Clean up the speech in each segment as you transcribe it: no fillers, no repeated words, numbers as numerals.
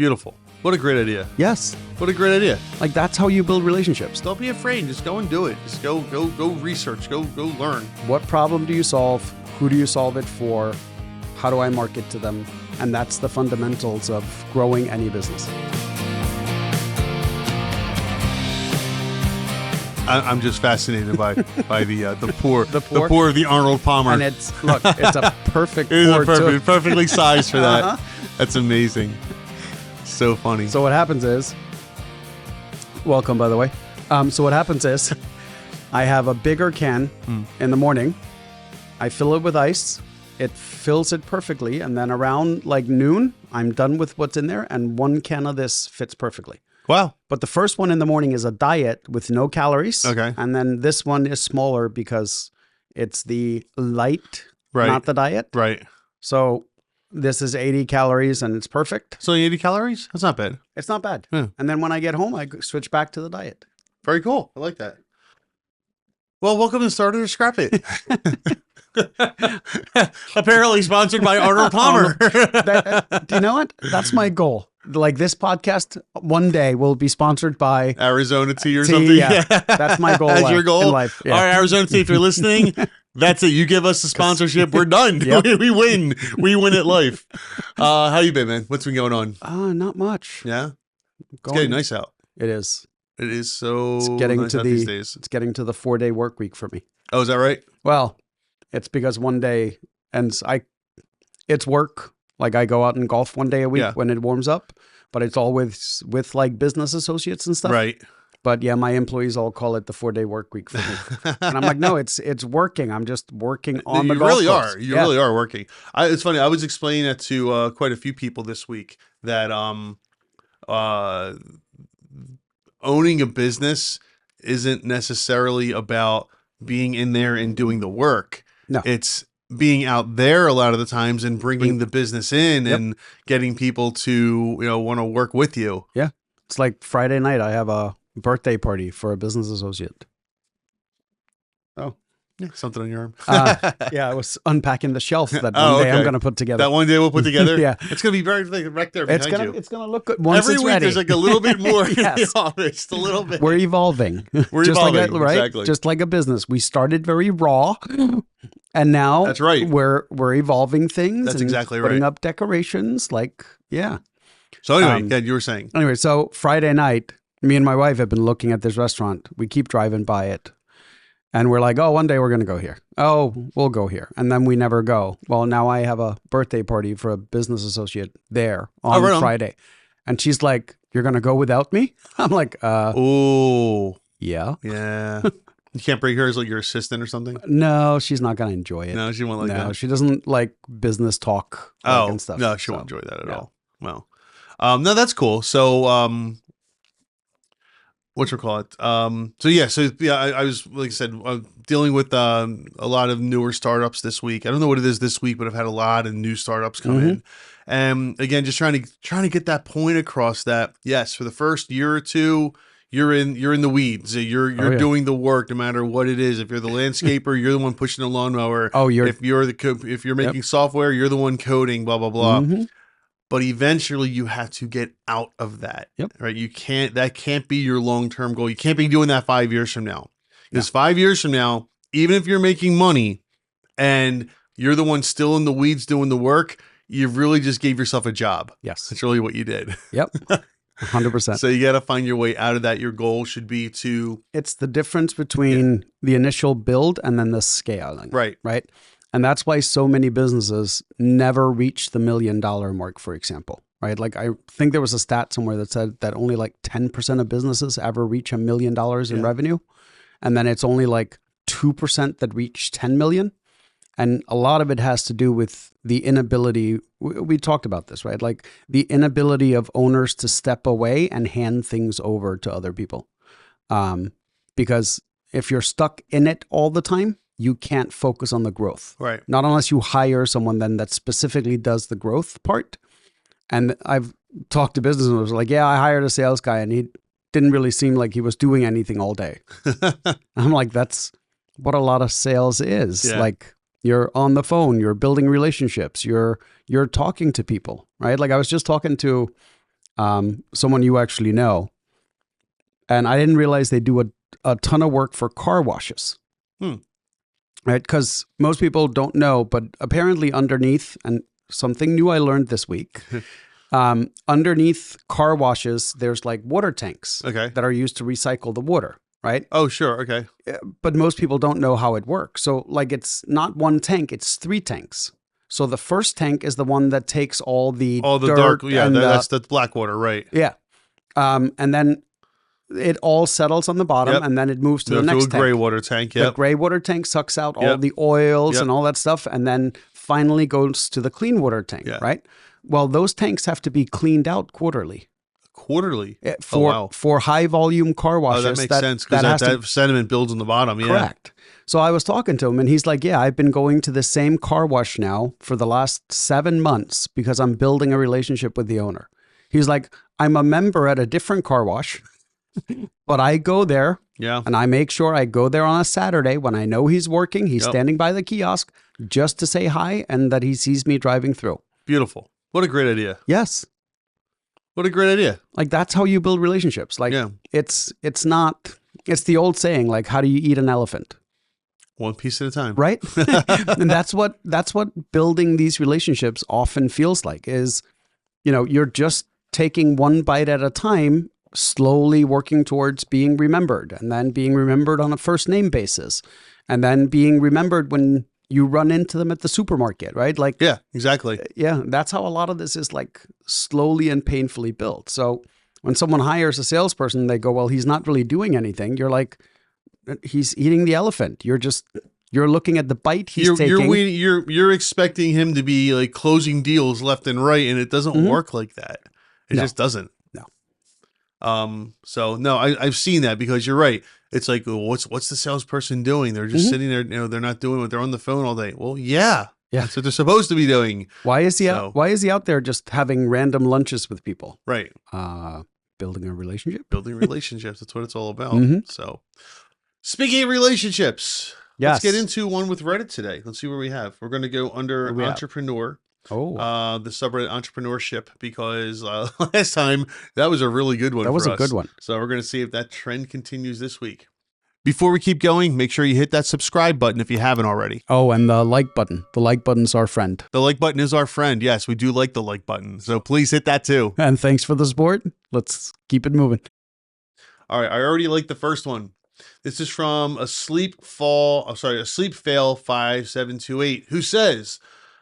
Beautiful. What a great idea. Yes. What a great idea. Like, that's how you build relationships. Don't be afraid. Just go and do it. Just go research. Go learn. What problem do you solve? Who do you solve it for? How do I market to them? And that's the fundamentals of growing any business. I'm just fascinated by the pour pour? of the Arnold Palmer. And it's a perfect It is pour too. perfectly sized for that. Uh-huh. That's amazing. So funny. So what happens is, welcome by the way. So what happens is, I have a bigger can in the morning. I fill it with ice. It fills it perfectly, and then around like noon, I'm done with what's in there, and one can of this fits perfectly. Wow. But the first one in the morning is a diet with no calories. Okay. And then this one is smaller because it's the light, Right. not the diet. Right. So this is 80 calories and it's perfect. So 80 calories? That's not bad. It's not bad. Yeah. And then when I get home, I switch back to the diet. Very cool. I like that. Well, welcome to Starter to Scrap It. Apparently sponsored by Arnold Palmer. Do you know what? That's my goal. Like this podcast one day will be sponsored by Arizona Tea or Tea, something. yeah. That's my goal. That's your goal? In life. Yeah. All right, Arizona Tea, if you're listening, that's it. You give us the sponsorship. We're done. Yep. We win. We win at life. How you been, man? What's been going on? Not much. Yeah? It's getting nice out. It is. It is so It's getting nice to out these days. It's getting to the 4-day work week for me. Oh, is that right? Well, it's because one day, and it's work. Like I go out and golf one day a week when it warms up, but it's all with like business associates and stuff. Right. But yeah, my employees all call it the 4-day work week for me. And I'm like, no, it's working. I'm just working on the golf course. You really are working. It's funny. I was explaining that to quite a few people this week that owning a business isn't necessarily about being in there and doing the work. No. It's being out there a lot of the times and bringing the business in and getting people to, want to work with you. Yeah. It's like Friday night, I have a birthday party for a business associate. Oh. Yeah, something on your arm. Yeah, I was unpacking the shelf that one Oh, day I'm okay. going to put together. That one day we'll put together? Yeah. It's going to be very right there behind you. It's gonna look good once Every it's week ready. there's like a little bit more in Yes. the office, just a little bit. We're evolving. We're Just evolving, like exactly. Just like a business. We started very raw, and now That's right. We're evolving things. That's and exactly putting right. up decorations. Like, yeah. So anyway, Ken, you were saying. Anyway, so Friday night, me and my wife have been looking at this restaurant. We keep driving by it. And we're like, oh, one day we're going to go here. Oh, we'll go here. And then we never go. Well, now I have a birthday party for a business associate there on right on. Friday. And she's like, you're going to go without me? I'm like, Oh, yeah. yeah. You can't bring her as like your assistant or something? No, she's not going to enjoy it. No, she won't like No, that. she doesn't like business talk and stuff. No, she So, won't enjoy that at yeah. all. Well, no, that's cool. So, whatchamacallit? I was, like I said, dealing with a lot of newer startups this week. I don't know what it is this week, but I've had a lot of new startups come in. And again, just trying to get that point across that, yes, for the first year or two, you're in the weeds. You're doing the work no matter what it is. If you're the landscaper, you're the one pushing the lawnmower. Oh, if you're making software, you're the one coding, blah, blah, blah. Mhm. But eventually you have to get out of that, right? That can't be your long-term goal. You can't be doing that 5 years from now. Because 5 years from now, even if you're making money and you're the one still in the weeds doing the work, you really just gave yourself a job. Yes. That's really what you did. Yep. 100%. So you got to find your way out of that. Your goal should be to... It's the difference between the initial build and then the scaling. Right. Right. And that's why so many businesses never reach the $1 million mark, for example. Right. Like I think there was a stat somewhere that said that only like 10% of businesses ever reach $1 million in revenue. And then it's only like 2% that reach 10 million. And a lot of it has to do with the inability. We talked about this, right? Like the inability of owners to step away and hand things over to other people. Because if you're stuck in it all the time, you can't focus on the growth. Right. Not unless you hire someone then that specifically does the growth part. And I've talked to business owners like, yeah, I hired a sales guy and he didn't really seem like he was doing anything all day. I'm like, that's what a lot of sales is. Yeah. Like you're on the phone, you're building relationships, you're talking to people, right? Like I was just talking to someone you actually know. And I didn't realize they do a ton of work for car washes. Right? Because most people don't know, but apparently underneath, and something new I learned this week, underneath car washes, there's like water tanks that are used to recycle the water, right? Oh, sure. Okay. But most people don't know how it works. So like it's not one tank, it's 3 tanks. So the first tank is the one that takes all the dirt dark, and that's the black water, right? Yeah. And then it all settles on the bottom, and then it moves to the next tank. Gray water tank, The gray water tank sucks out all the oils and all that stuff, and then finally goes to the clean water tank, right? Well, those tanks have to be cleaned out quarterly. Quarterly? For high volume car washes. Oh, that makes sense, because that sediment builds on the bottom, Correct. So I was talking to him, and he's like, yeah, I've been going to the same car wash now for the last 7 months because I'm building a relationship with the owner. He's like, I'm a member at a different car wash, but I go there and I make sure I go there on a Saturday when I know he's working. He's standing by the kiosk just to say hi and that he sees me driving through. Beautiful. What a great idea. Yes. What a great idea. Like that's how you build relationships. Like it's the old saying, like, how do you eat an elephant? One piece at a time. Right? And that's what building these relationships often feels like is, you're just taking one bite at a time, slowly working towards being remembered, and then being remembered on a first name basis, and then being remembered when you run into them at the supermarket, right? Like, yeah, exactly. Yeah, that's how a lot of this is like slowly and painfully built. So when someone hires a salesperson, they go, well, he's not really doing anything. You're like, he's eating the elephant. You're looking at the bite he's taking. You're expecting him to be like closing deals left and right, and it doesn't work like that. It just doesn't. No. So no, I've seen that, because you're right. It's like, well, what's the salesperson doing? They're just sitting there, they're not doing what they're on the phone all day. Well, that's what they're supposed to be doing. Why is he out there just having random lunches with people? Right. Building a relationship. Building relationships. That's what it's all about. So, speaking of relationships, let's get into one with Reddit today. Let's see where we have. We're going to go under entrepreneur. The subreddit entrepreneurship, because last time that was a really good one. That was a good one. So we're going to see if that trend continues this week. Before we keep going, make sure you hit that subscribe button if you haven't already. Oh, and the like button. The like button's our friend. The like button is our friend. Yes, we do like the like button. So please hit that too. And thanks for the support. Let's keep it moving. All right. I already liked the first one. This is from a sleep fail 5728, who says,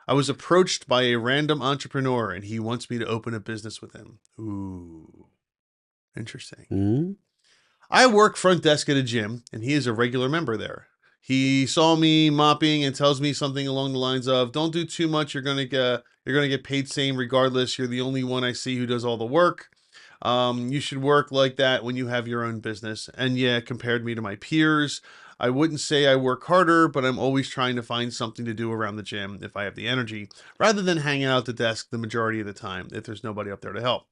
I was approached by a random entrepreneur and he wants me to open a business with him. Ooh, interesting. I work front desk at a gym and he is a regular member there. He saw me mopping and tells me something along the lines of, don't do too much. You're going to get paid same regardless. You're the only one I see who does all the work. You should work like that when you have your own business. And compared me to my peers. I wouldn't say I work harder, but I'm always trying to find something to do around the gym if I have the energy, rather than hanging out at the desk the majority of the time if there's nobody up there to help.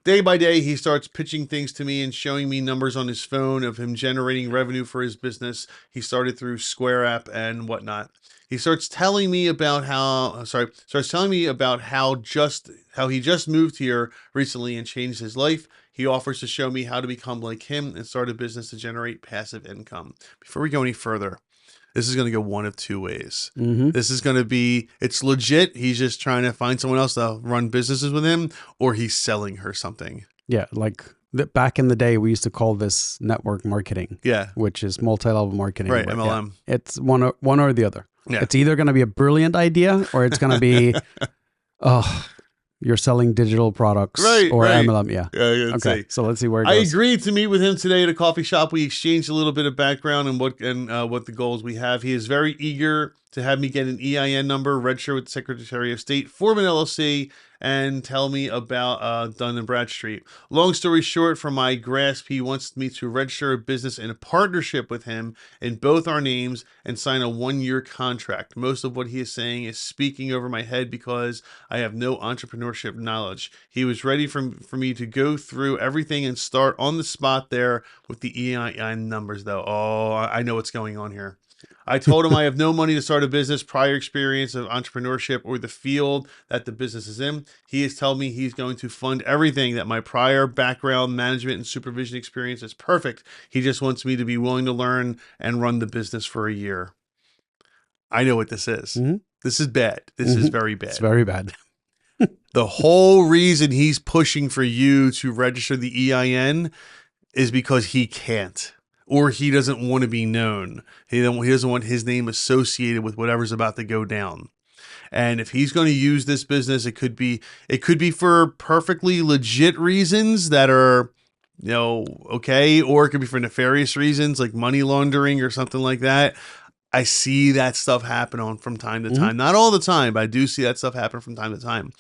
Day by day, he starts pitching things to me and showing me numbers on his phone of him generating revenue for his business. He started through Square app and whatnot. He starts telling me about how he just moved here recently and changed his life. He offers to show me how to become like him and start a business to generate passive income. Before we go any further, this is going to go one of two ways. This is going to be, it's legit. He's just trying to find someone else to run businesses with him, or he's selling her something. Yeah. Like back in the day, we used to call this network marketing. Yeah. Which is multi-level marketing. Right. MLM. Yeah, it's one or the other. Yeah. It's either going to be a brilliant idea or it's going to be, you're selling digital products or MLM. Yeah. Okay. So let's see where it goes. I agreed to meet with him today at a coffee shop. We exchanged a little bit of background and what the goals we have. He is very eager to have me get an EIN number, register with the Secretary of State, form an LLC, and tell me about Dun & Bradstreet. Long story short, from my grasp, he wants me to register a business in a partnership with him in both our names and sign a 1-year contract. Most of what he is saying is speaking over my head because I have no entrepreneurship knowledge. He was ready for me to go through everything and start on the spot there with the EIN numbers, though. Oh, I know what's going on here. I told him I have no money to start a business, prior experience of entrepreneurship, or the field that the business is in. He has told me he's going to fund everything, that my prior background, management, and supervision experience is perfect. He just wants me to be willing to learn and run the business for a year. I know what this is. Mhm. This is bad. This is very bad. It's very bad. The whole reason he's pushing for you to register the EIN is because he can't, or he doesn't want to be known. He doesn't want his name associated with whatever's about to go down. And if he's going to use this business, it could be for perfectly legit reasons that are, okay, or it could be for nefarious reasons like money laundering or something like that. I see that stuff happen from time to time. Not all the time, but I do see that stuff happen from time to time.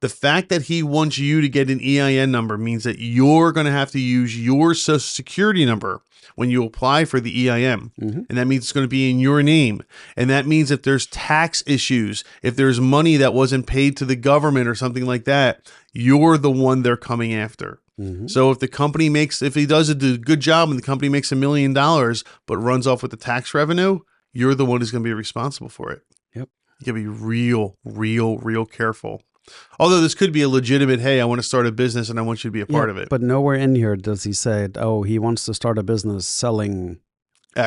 The fact that he wants you to get an EIN number means that you're going to have to use your social security number when you apply for the EIN. And that means it's going to be in your name. And that means if there's tax issues, if there's money that wasn't paid to the government or something like that, you're the one they're coming after. So if he does a good job and the company makes $1 million, but runs off with the tax revenue, you're the one who's going to be responsible for it. Yep. You got to be real careful. Although this could be a legitimate, hey, I want to start a business and I want you to be a part of it. But nowhere in here does he say, he wants to start a business selling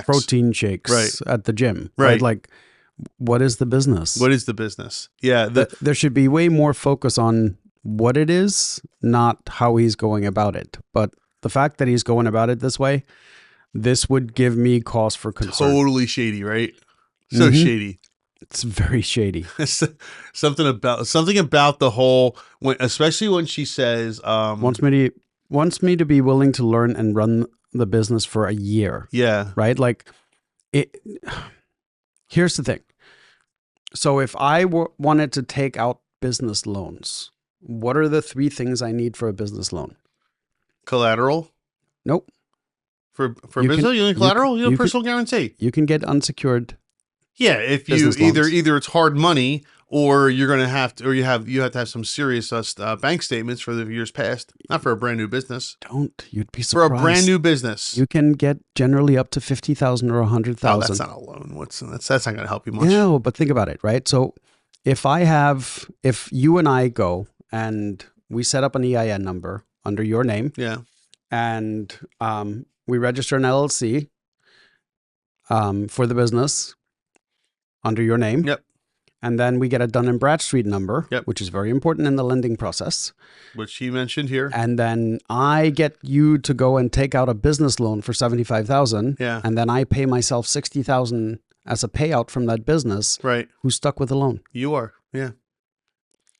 protein shakes at the gym. Right? Like, what is the business? What is the business? Yeah. There should be way more focus on what it is, not how he's going about it. But the fact that he's going about it this way, this would give me cause for concern. Totally shady, right? So shady. It's very shady. Something about the whole, especially when she says, wants me to be willing to learn and run the business for a year. Yeah. Right? Like, here's the thing. So if I wanted to take out business loans, what are the 3 things I need for a business loan? Collateral? Nope. For business, you need collateral? You need a personal guarantee. You can get unsecured. Yeah, if you either it's hard money, or you're going to have to, or you have to have some serious bank statements for the years past. Not for a brand new business. You'd be surprised. For a brand new business, you can get generally up to 50,000 or 100,000. Oh, that's not a loan. That's not going to help you much. No, but think about it, right? So if you and I go and we set up an EIN number under your name, and we register an LLC for the business under your name. Yep. And then we get a Dun & Bradstreet number, which is very important in the lending process. Which he mentioned here. And then I get you to go and take out a business loan for $75,000. Yeah. And then I pay myself $60,000 as a payout from that business. Right. Who's stuck with the loan? You are. Yeah.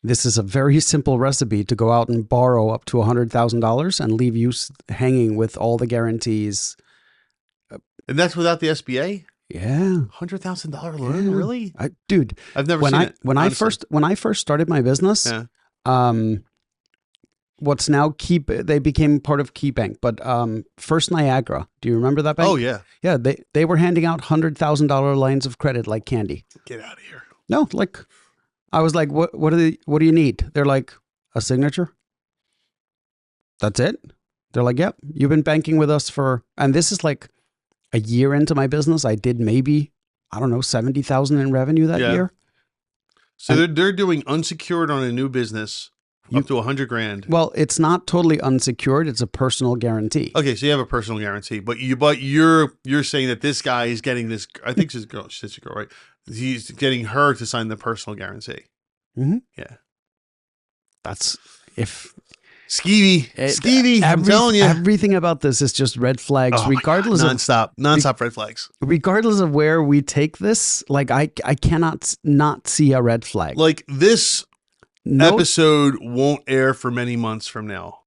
This is a very simple recipe to go out and borrow up to $100,000 and leave you hanging with all the guarantees. And that's without the SBA? Yeah. $100,000 loan? Yeah. Really? Dude, I've never seen it. When I first started my business, what's now they became part of KeyBank, but First Niagara, do you remember that bank? Oh, yeah. Yeah, they were handing out $100,000 lines of credit like candy. Get out of here. No, like, I was like, what do you need? They're like, a signature? That's it? They're like, yep, you've been banking with us and this is like a year into my business. I did maybe, I don't know, 70,000 in revenue that year. So they're doing unsecured on a new business up to $100,000. Well, it's not totally unsecured. It's a personal guarantee. Okay, so you have a personal guarantee, but you're saying that this guy is getting this. I think she's a girl, right? He's getting her to sign the personal guarantee. Mm-hmm. Yeah, that's skeevy. I'm telling you, everything about this is just red flags, regardless of nonstop red flags. Regardless of where we take this, like I cannot not see a red flag. Like this episode won't air for many months from now.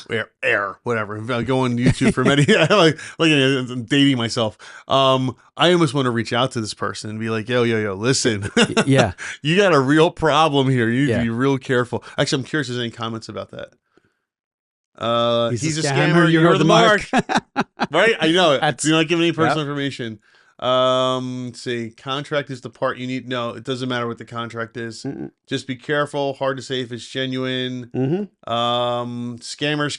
Whatever. I'll go on YouTube for many. like I'm dating myself. I almost want to reach out to this person and be like, yo, listen. Yeah, you got a real problem here. You need to be real careful. Actually, I'm curious if there's any comments about that. He's a scammer. You heard the mark. Right? I know it. You're not giving any personal information. Let's see. Contract is the part you need. No, it doesn't matter what the contract is. Mm-mm. Just be careful. Hard to say if it's genuine. Mm-hmm. Scammer.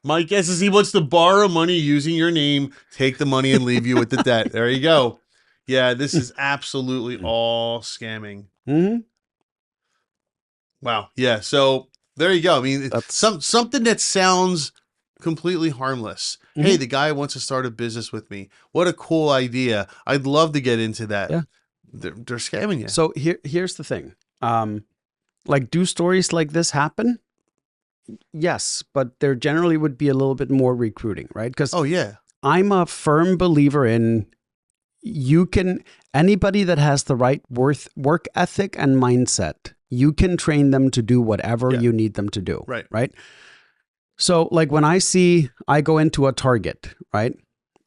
My guess is he wants to borrow money using your name, take the money, and leave you with the debt. There you go. Yeah, this is absolutely all scamming. Mm-hmm. Wow. Yeah. So there you go. I mean, That's- something that sounds completely harmless. Mhm. Hey, the guy wants to start a business with me. What a cool idea. I'd love to get into that. Yeah. They're scamming you. So here's the thing. Like, do stories like this happen? Yes, but there generally would be a little bit more recruiting, right? Because Oh, yeah. I'm a firm believer in anybody that has the right work ethic and mindset, you can train them to do whatever Yeah. you need them to do. Right. Right. So like when I go into a Target, right?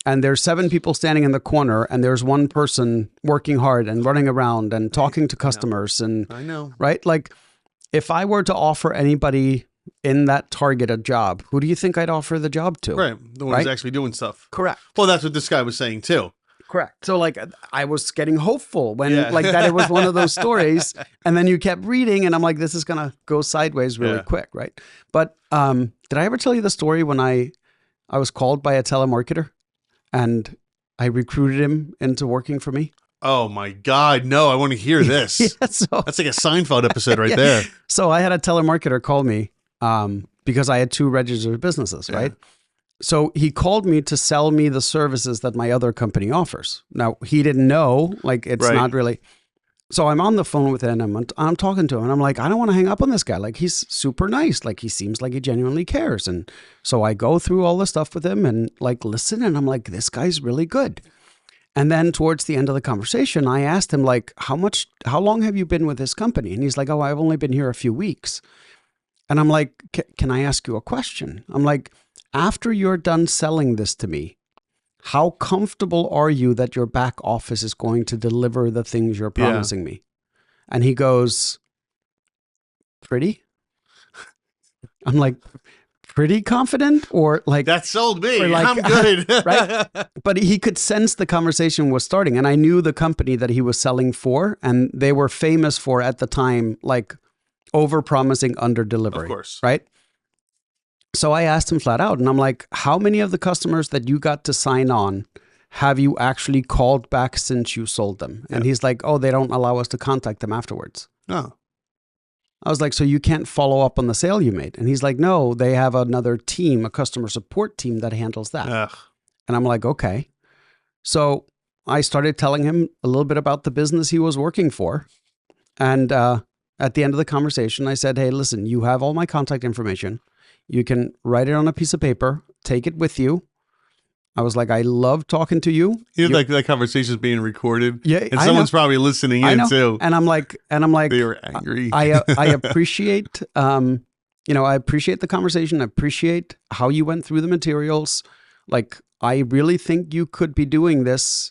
And there's 7 people standing in the corner and there's one person working hard and running around and talking to customers and I know. right? Like if I were to offer anybody in that Target a job, who do you think I'd offer the job to? Right. The one who's Right? actually doing stuff. Correct. Well, that's what this guy was saying, too. Correct. So like I was getting hopeful when Yeah. like that it was one of those stories, and then you kept reading and I'm like, this is gonna go sideways really Yeah. quick, right? But did I ever tell you the story when I was called by a telemarketer and I recruited him into working for me? Oh, my God. No, I want to hear this. Yeah, so That's like a Seinfeld episode right Yeah. there. So I had a telemarketer call me because I had 2 registered businesses, Yeah. right? So he called me to sell me the services that my other company offers. Now he didn't know, like it's Right. not really. So I'm on the phone with him. I'm talking to him, and I'm like, I don't want to hang up on this guy. Like he's super nice. Like he seems like he genuinely cares. And so I go through all the stuff with him and like listen, and I'm like, this guy's really good. And then towards the end of the conversation, I asked him like, how long have you been with this company? And he's like, oh, I've only been here a few weeks. And I'm like, can I ask you a question? I'm like, after you're done selling this to me, how comfortable are you that your back office is going to deliver the things you're Yeah. promising me? And he goes, pretty? I'm like, pretty confident? Or like, That sold me. Or like- I'm good. Right? but he could sense the conversation was starting. And I knew the company that he was selling for, and they were famous for at the time, like over promising, under delivering. Of course. Right? So I asked him flat out, and I'm like, how many of the customers that you got to sign on have you actually called back since you sold them? And Yeah. he's like, oh, they don't allow us to contact them afterwards. Oh. I was like, so you can't follow up on the sale you made? And he's like, no, they have another team, a customer support team that handles that. Ugh. And I'm like, okay. So I started telling him a little bit about the business he was working for. And at the end of the conversation, I said, hey, listen, you have all my contact information. You can write it on a piece of paper, take it with you. I was like, I love talking to you. You know, like that conversation is being recorded. Yeah, And I someone's know. probably listening I in know. too. And I'm like, They were angry. I appreciate, I appreciate the conversation. I appreciate how you went through the materials. Like, I really think you could be doing this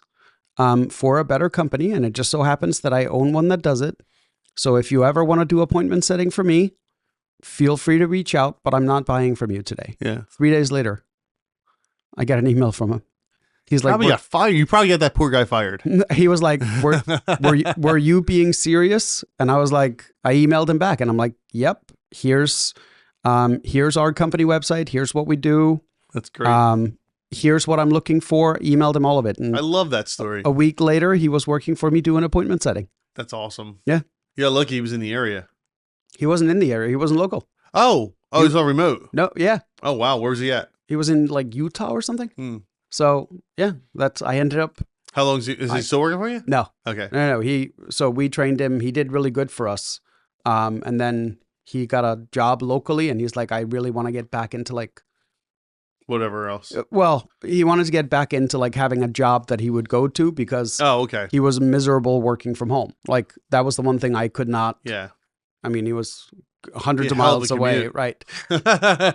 for a better company. And it just so happens that I own one that does it. So if you ever want to do appointment setting for me, feel free to reach out, but I'm not buying from you today. Yeah. 3 days later, I got an email from him. He's like, Probably got fired. You probably got that poor guy fired. he was like, were you being serious? And I was like, I emailed him back and I'm like, yep, here's our company website. Here's what we do. That's great. Here's what I'm looking for. Emailed him all of it. And I love that story. a week later, he was working for me doing appointment setting. That's awesome. Yeah. Yeah, lucky he was in the area. He wasn't in the area. He wasn't local. Oh, he's on remote. No, yeah. Oh, wow. Where's he at? He was in like Utah or something. Hmm. So yeah, I ended up, How long is he still working for you? no, Okay. no. So we trained him. He did really good for us. And then he got a job locally and he's like, I really want to get back into like, Whatever else. well, he wanted to get back into like having a job that he would go to because Oh, okay. he was miserable working from home. Like that was the one thing I could not. Yeah. I mean, he was hundreds of Yeah, hell of miles a away, commute. right?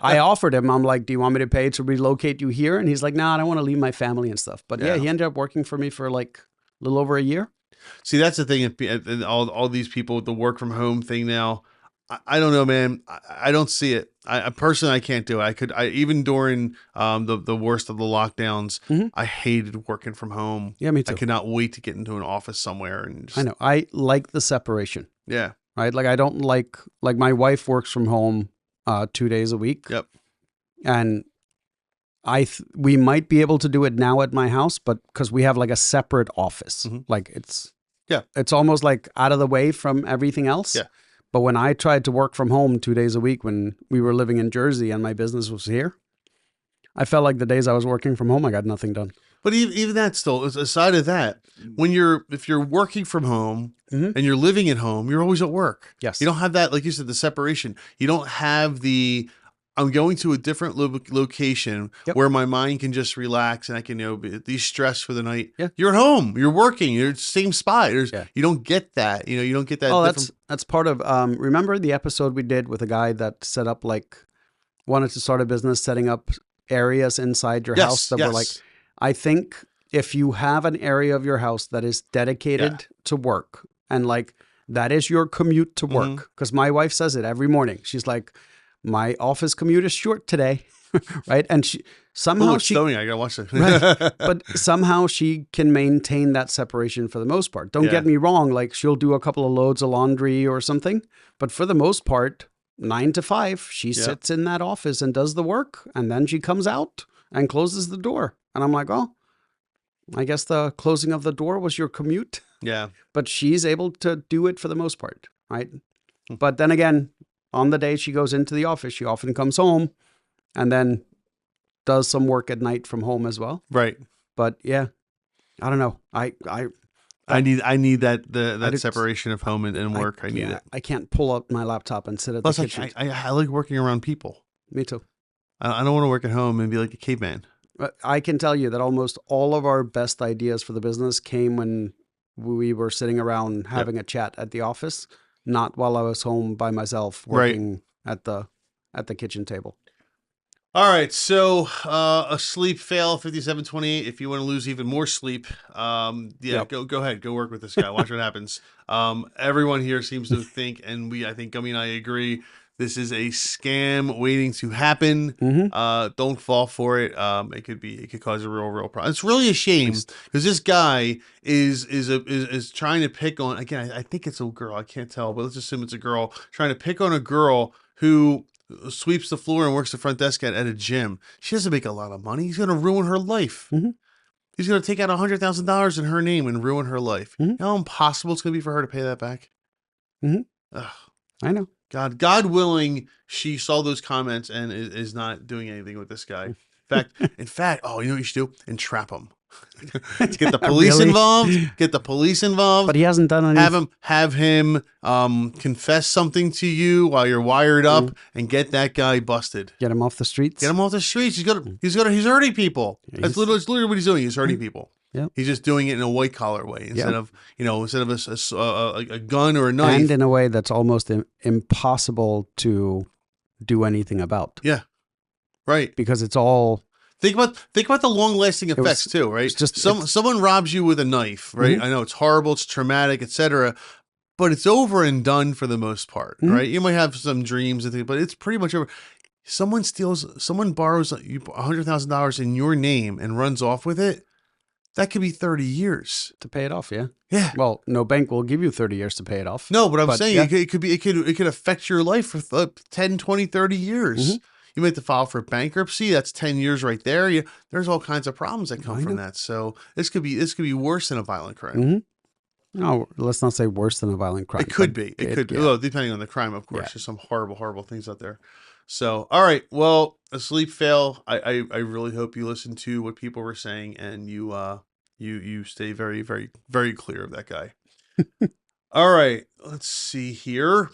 I offered him, I'm like, do you want me to pay to relocate you here? And he's like, no, I don't want to leave my family and stuff. But yeah, Yeah. he ended up working for me for like a little over a year. See, that's the thing. And all these people with the work from home thing now, I don't know, man. I don't see it. I personally, I can't do it. Even during the worst of the lockdowns, I hated working from home. Yeah, me too. I could not wait to get into an office somewhere and just, I know. I like the separation. Yeah. Right. Like I don't like my wife works from home 2 days a week. Yep. And we might be able to do it now at my house, but because we have like a separate office, like it's almost like out of the way from everything else. Yeah. But when I tried to work from home 2 days a week when we were living in Jersey and my business was here, I felt like the days I was working from home, I got nothing done. But even that still, aside of that, if you're working from home and you're living at home, you're always at work. Yes. You don't have that, like you said, the separation. You don't have I'm going to a different location where my mind can just relax and I can, be stressed for the night. Yeah. You're at home. You're working. You're at the same spot. You don't get that. You don't get that. Oh, that's part of, remember the episode we did with a guy that set up wanted to start a business setting up areas inside your house that were like, I think if you have an area of your house that is dedicated to work and that is your commute to work, because my wife says it every morning. She's like, my office commute is short today, right? And it's snowing. I gotta watch it. Right? But somehow she can maintain that separation for the most part. Don't get me wrong. Like she'll do a couple of loads of laundry or something, but for the most part, 9 to 5, she sits in that office and does the work, and then she comes out and closes the door. And I'm like, oh, I guess the closing of the door was your commute. Yeah. But she's able to do it for the most part, right? But then again, on the day she goes into the office, she often comes home and then does some work at night from home as well. Right. But yeah, I don't know. I need that separation of home and work. I need it. I can't pull up my laptop and sit at the kitchen. I like working around people. Me too. I don't want to work at home and be like a caveman. I can tell you that almost all of our best ideas for the business came when we were sitting around having a chat at the office, not while I was home by myself working at the kitchen table. All right, so a sleep fail 5728. If you want to lose even more sleep, go ahead, go work with this guy. Watch what happens. Everyone here seems to think, and I think Gummy and I agree, this is a scam waiting to happen. Don't fall for it. It could cause a real problem. It's really a shame because this guy is trying to pick on. Again, I think it's a girl. I can't tell, but let's assume it's a girl trying to pick on a girl who sweeps the floor and works the front desk at a gym. She doesn't make a lot of money. He's going to ruin her life. He's going to take out $100,000 in her name and ruin her life. You know how impossible it's going to be for her to pay that back? I know. God willing, she saw those comments and is not doing anything with this guy. In fact, oh, you know what you should do? Entrap him. Get the police involved. Get the police involved. But he hasn't done anything. Have him confess something to you while you're wired up, and get that guy busted. Get him off the streets. Get him off the streets. He's hurting people. That's literally what he's doing. He's hurting people. Yeah. He's just doing it in a white collar way instead of a gun or a knife, and in a way that's almost impossible to do anything about. Yeah, right. Because it's all. Think about the long lasting effects too, right? Someone robs you with a knife, right? I know it's horrible, it's traumatic, etc. But it's over and done for the most part, right? You might have some dreams and things, but it's pretty much over. Someone borrows $100,000 in your name and runs off with it. That could be 30 years to pay it off. Yeah. Yeah. Well, no bank will give you 30 years to pay it off. No, but I'm saying it could affect your life for 10, 20, 30 years. You might have to file for bankruptcy. That's 10 years right there. There's all kinds of problems that come from that. So this could be worse than a violent crime. No, let's not say worse than a violent crime. It could be. It could. Well, depending on the crime, of course. There's some horrible, horrible things out there. So, all right. Well, a sleep fail. I really hope you listen to what people were saying and you stay very, very, very clear of that guy. All right. Let's see here.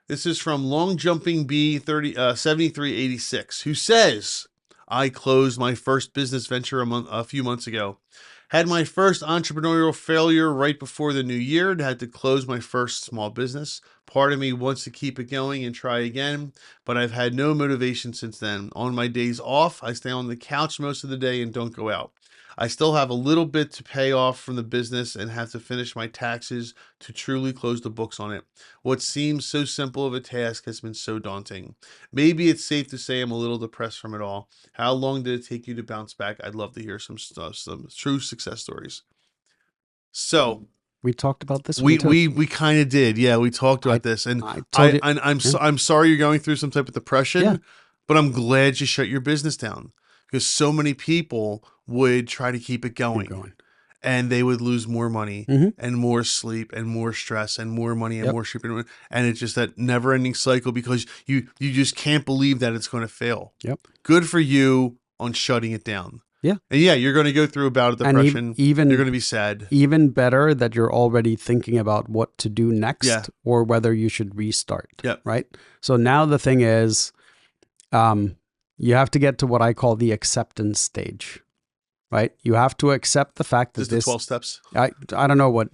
This is from Long Jumping B 7386, who says, I closed my first business venture a few months ago. Had my first entrepreneurial failure right before the new year and had to close my first small business. Part of me wants to keep it going and try again, but I've had no motivation since then. On my days off, I stay on the couch most of the day and don't go out. I still have a little bit to pay off from the business and have to finish my taxes to truly close the books on it. What seems so simple of a task has been so daunting. Maybe it's safe to say I'm a little depressed from it all. How long did it take you to bounce back? I'd love to hear some stuff, some true success stories. So We talked about this. we kind of did. Yeah, we talked about this, and I told you. I'm sorry you're going through some type of depression, Yeah. but I'm glad you shut your business down, because so many people would try to keep it going, and they would lose more money and more sleep and more stress and more money and more shipping, and it's just that never-ending cycle because you just can't believe that it's going to fail. Yep. Good for you on shutting it down. Yeah. And yeah, you're going to go through a bout of depression. And even you're going to be sad. Even better that you're already thinking about what to do next, Yeah. or whether you should restart. Yep. Right. So now the thing is, you have to get to what I call the acceptance stage. Right. You have to accept the fact that Just the 12 steps. I don't know what.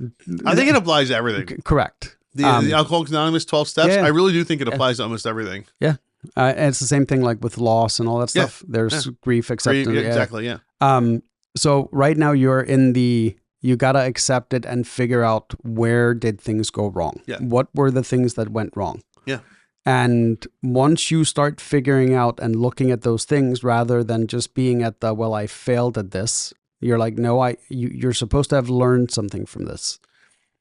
I think it applies to everything. Correct. The Alcoholics Anonymous 12 steps. Yeah. I really do think it applies to almost everything. Yeah. And it's the same thing like with loss and all that Yeah. stuff. There's grief, acceptance. Yeah, yeah. exactly. Yeah. So right now you're in you got to accept it and figure out where did things go wrong? Yeah. What were the things that went wrong? Yeah. And once you start figuring out and looking at those things rather than just being at the, well, I failed at this, you're like, no, you're supposed to have learned something from this.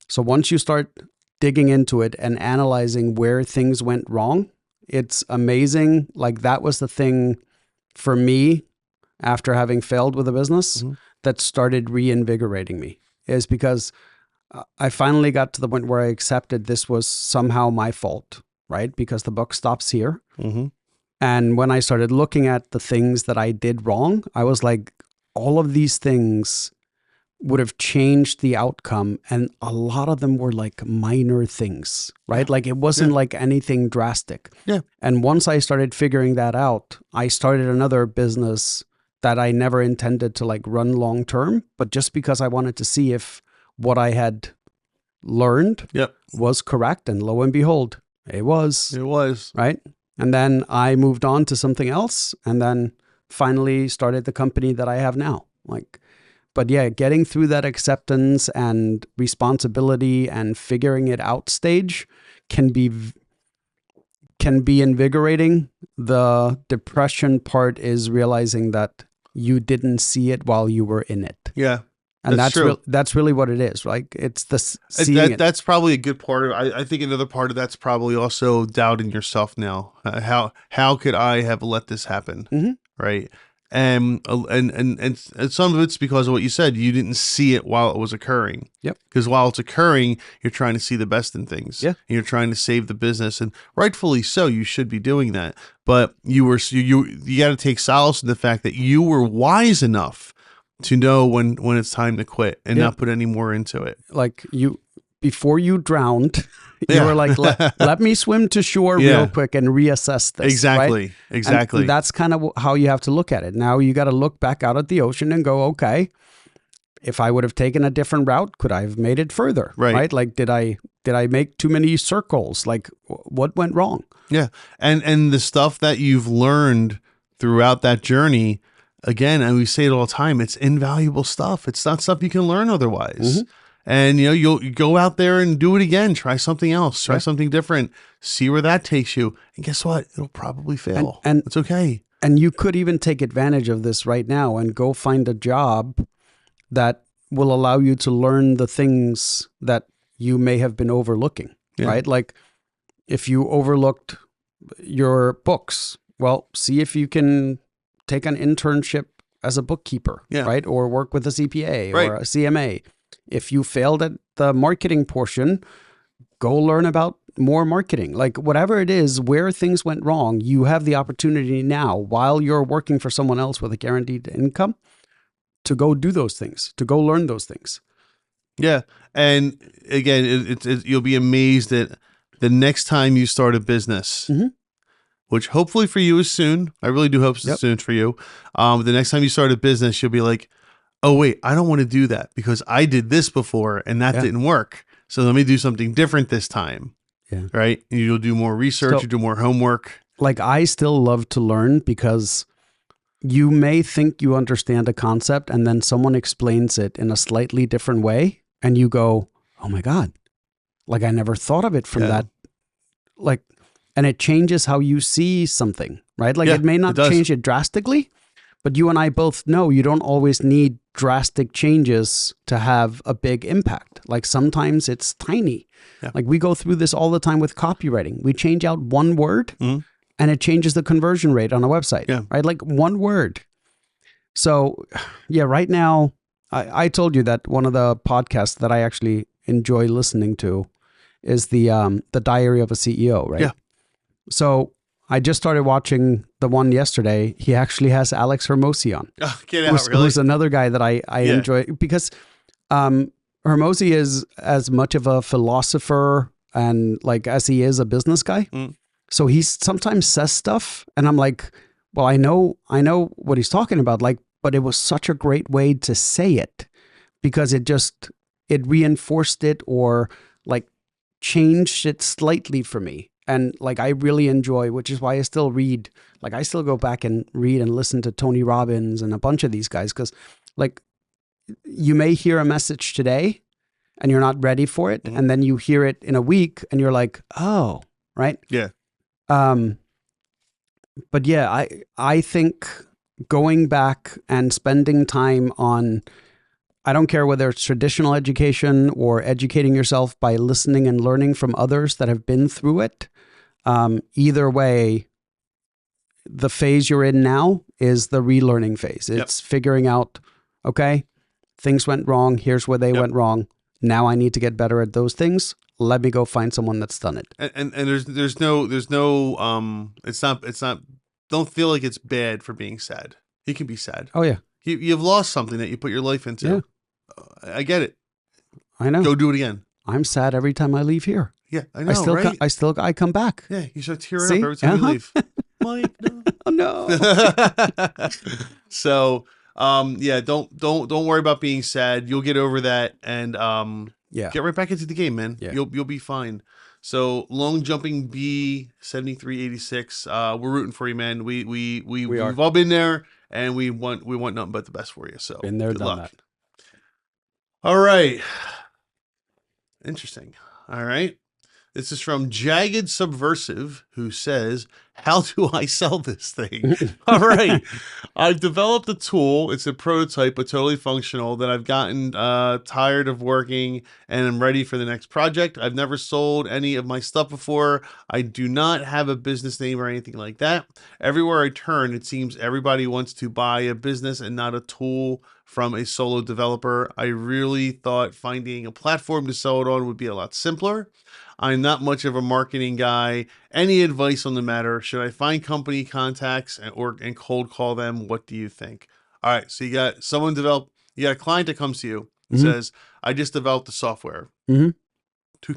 So once you start digging into it and analyzing where things went wrong, it's amazing. Like that was the thing for me after having failed with a business that started reinvigorating me, is because I finally got to the point where I accepted this was somehow my fault, right? Because the book stops here. And when I started looking at the things that I did wrong, I was like, all of these things would have changed the outcome. And a lot of them were like minor things, right? Like it wasn't like anything drastic. Yeah. And once I started figuring that out, I started another business that I never intended to like run long term, but just because I wanted to see if what I had learned was correct. And lo and behold, it was. It was. Right. And then I moved on to something else and then finally started the company that I have now. But yeah, getting through that acceptance and responsibility and figuring it out stage can be invigorating. The depression part is realizing that you didn't see it while you were in it. Yeah. And that's true. That's really what it is. Like it's the seeing it. That's probably a good part of it. I think another part of that's probably also doubting yourself now. How could I have let this happen? Right. And some of it's because of what you said. You didn't see it while it was occurring. Yep. Because while it's occurring, you're trying to see the best in things. Yeah. And you're trying to save the business, and rightfully so. You should be doing that. But you got to take solace in the fact that you were wise enough to know when it's time to quit and not put any more into it. Like before you drowned, you were like, let me swim to shore real quick and reassess this. Exactly. Right? Exactly. And that's kind of how you have to look at it. Now you got to look back out at the ocean and go, okay, if I would have taken a different route, could I have made it further? Right. Like, did I make too many circles? Like what went wrong? Yeah. And the stuff that you've learned throughout that journey, again, and we say it all the time, it's invaluable stuff. It's not stuff you can learn otherwise. And, you'll go out there and do it again. Try something else. Try something different. See where that takes you. And guess what? It'll probably fail. And it's okay. And you could even take advantage of this right now and go find a job that will allow you to learn the things that you may have been overlooking, right? Like if you overlooked your books, well, see if you can take an internship as a bookkeeper, right? Or work with a CPA or a CMA. If you failed at the marketing portion, go learn about more marketing. Like whatever it is, where things went wrong, you have the opportunity now while you're working for someone else with a guaranteed income to go do those things, to go learn those things. Yeah. And again, you'll be amazed that the next time you start a business, which hopefully for you is soon. I really do hope it's soon for you. The next time you start a business, you'll be like, oh, wait, I don't want to do that because I did this before and that didn't work. So let me do something different this time. Yeah. Right. And you'll do more research, you do more homework. Like I still love to learn because you may think you understand a concept and then someone explains it in a slightly different way and you go, oh my God, like I never thought of it from that. Like, and it changes how you see something, right? Like it may not change it drastically, but you and I both know you don't always need drastic changes to have a big impact. Like sometimes it's tiny. Yeah. Like we go through this all the time with copywriting. We change out one word and it changes the conversion rate on a website, right? Like one word. So yeah, right now, I told you that one of the podcasts that I actually enjoy listening to is the Diary of a CEO, right? Yeah. So I just started watching the one yesterday. He actually has Alex Hormozi on. Oh, get out, really? Who's another guy that I enjoy because Hormozi is as much of a philosopher and like as he is a business guy. So he sometimes says stuff and I'm like, well, I know what he's talking about, like, but it was such a great way to say it because it reinforced it or like changed it slightly for me. And like, I really enjoy, which is why I still read, like I still go back and read and listen to Tony Robbins and a bunch of these guys. Cause like you may hear a message today and you're not ready for it. And then you hear it in a week and you're like, oh, right. Yeah. But yeah, I think going back and spending time on, I don't care whether it's traditional education or educating yourself by listening and learning from others that have been through it. Either way, the phase you're in now is the relearning phase. It's figuring out, okay, things went wrong. Here's where they went wrong. Now I need to get better at those things. Let me go find someone that's done it. And there's no it's not don't feel like it's bad for being sad. You can be sad. Oh yeah. You've lost something that you put your life into. Yeah. I get it. I know. Go do it again. I'm sad every time I leave here. Yeah, I know, right? I come back. Yeah, you start tearing up every time you leave. Mike, no. Oh no. So, yeah, don't worry about being sad. You'll get over that and get right back into the game, man. Yeah. You'll be fine. So, Long Jumping B 7386, we're rooting for you, man. We've all been there and we want nothing but the best for you. So, been there, done that. All right. Interesting. All right. This is from Jagged Subversive, who says, how do I sell this thing? All right. I've developed a tool. It's a prototype, but totally functional that I've gotten tired of working and I'm ready for the next project. I've never sold any of my stuff before. I do not have a business name or anything like that. Everywhere I turn, it seems everybody wants to buy a business and not a tool from a solo developer. I really thought finding a platform to sell it on would be a lot simpler. I'm not much of a marketing guy. Any advice on the matter? Should I find company contacts and cold call them? What do you think? All right. So you got a client that comes to you and says, I just developed the software. Who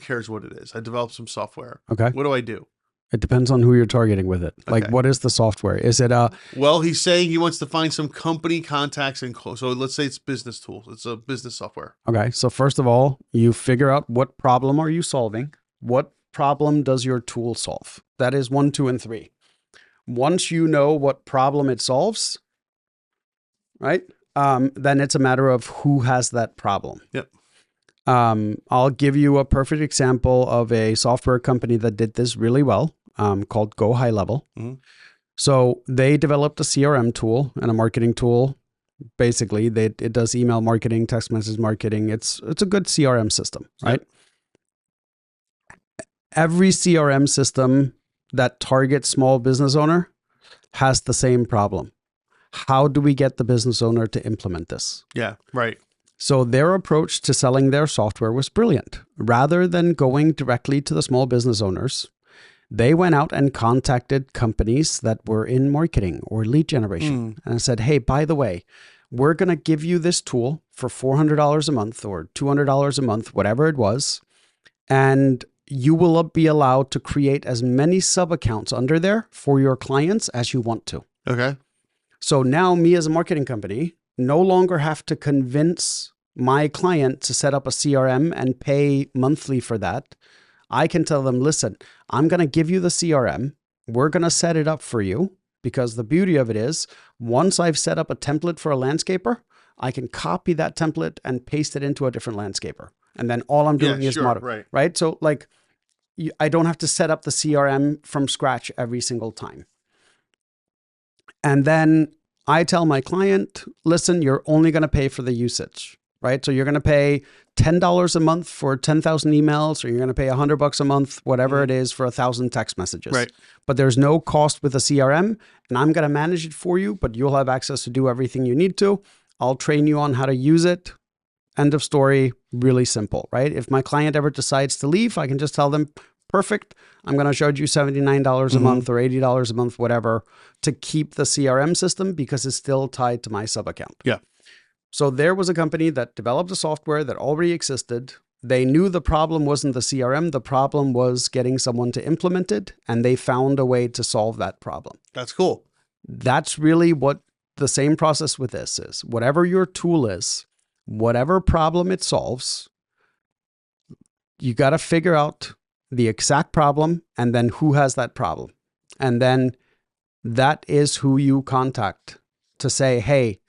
cares what it is? I developed some software. Okay. What do I do? It depends on who you're targeting with it. Like, what is the software? Is it Well, he's saying he wants to find some company contacts and so let's say it's business tools. It's a business software. Okay. So first of all, you figure out what problem are you solving? What problem does your tool solve? That is 1, 2, and 3. Once you know what problem it solves, right? Then it's a matter of who has that problem. Yep. I'll give you a perfect example of a software company that did this really well, called Go High Level. So they developed a CRM tool and a marketing tool. Basically, it does email marketing, text message marketing. It's a good CRM system, right? Yep. Every CRM system that targets small business owner has the same problem. How do we get the business owner to implement this? Yeah, right. So their approach to selling their software was brilliant. Rather than going directly to the small business owners, they went out and contacted companies that were in marketing or lead generation and said, hey, by the way, we're going to give you this tool for $400 a month or $200 a month, whatever it was. And you will be allowed to create as many sub-accounts under there for your clients as you want to. Okay. So now me as a marketing company no longer have to convince my client to set up a CRM and pay monthly for that. I can tell them, listen, I'm going to give you the CRM. We're going to set it up for you because the beauty of it is once I've set up a template for a landscaper, I can copy that template and paste it into a different landscaper. And then all I'm doing is right? So like I don't have to set up the CRM from scratch every single time. And then I tell my client, listen, you're only going to pay for the usage, right? So you're going to pay $10 a month for 10,000 emails, or you're going to pay $100 a month, whatever it is, for 1,000 text messages. Right. But there's no cost with a CRM, and I'm going to manage it for you, but you'll have access to do everything you need to. I'll train you on how to use it. End of story. Really simple, right? If my client ever decides to leave, I can just tell them, perfect, I'm going to charge you $79 a month or $80 a month, whatever, to keep the CRM system because it's still tied to my sub account. Yeah. So there was a company that developed a software that already existed. They knew the problem wasn't the CRM. The problem was getting someone to implement it, and they found a way to solve that problem. That's cool. That's really what the same process with this is. Whatever your tool is, whatever problem it solves, you got to figure out the exact problem and then who has that problem. And then that is who you contact to say, hey,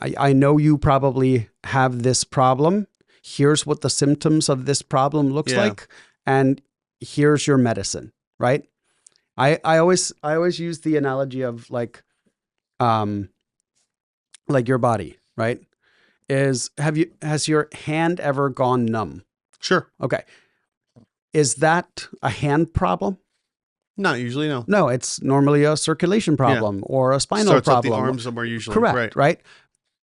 I know you probably have this problem. Here's what the symptoms of this problem looks like. And here's your medicine, right? I always use the analogy of like your body, right? Has your hand ever gone numb? Sure. Okay. Is that a hand problem? Not usually, no. No, it's normally a circulation problem or a spinal Starts problem. Up the arms somewhere usually. Correct, right?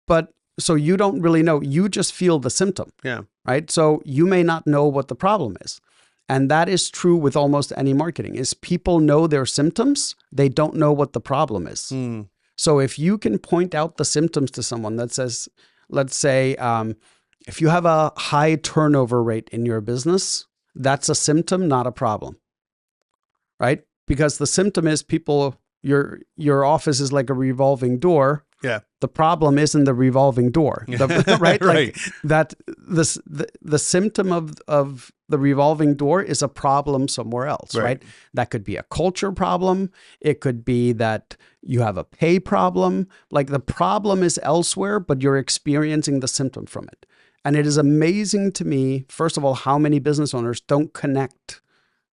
But so you don't really know. You just feel the symptom. Yeah. Right? So you may not know what the problem is. And that is true with almost any marketing, is people know their symptoms. They don't know what the problem is. So if you can point out the symptoms to someone that says, let's say, if you have a high turnover rate in your business, that's a symptom, not a problem, right? Because the symptom is your office is like a revolving door. Yeah. The problem isn't the revolving door, right? Right. That the symptom of the revolving door is a problem somewhere else, right? That could be a culture problem. It could be that you have a pay problem. Like the problem is elsewhere, but you're experiencing the symptom from it. And it is amazing to me, first of all, how many business owners don't connect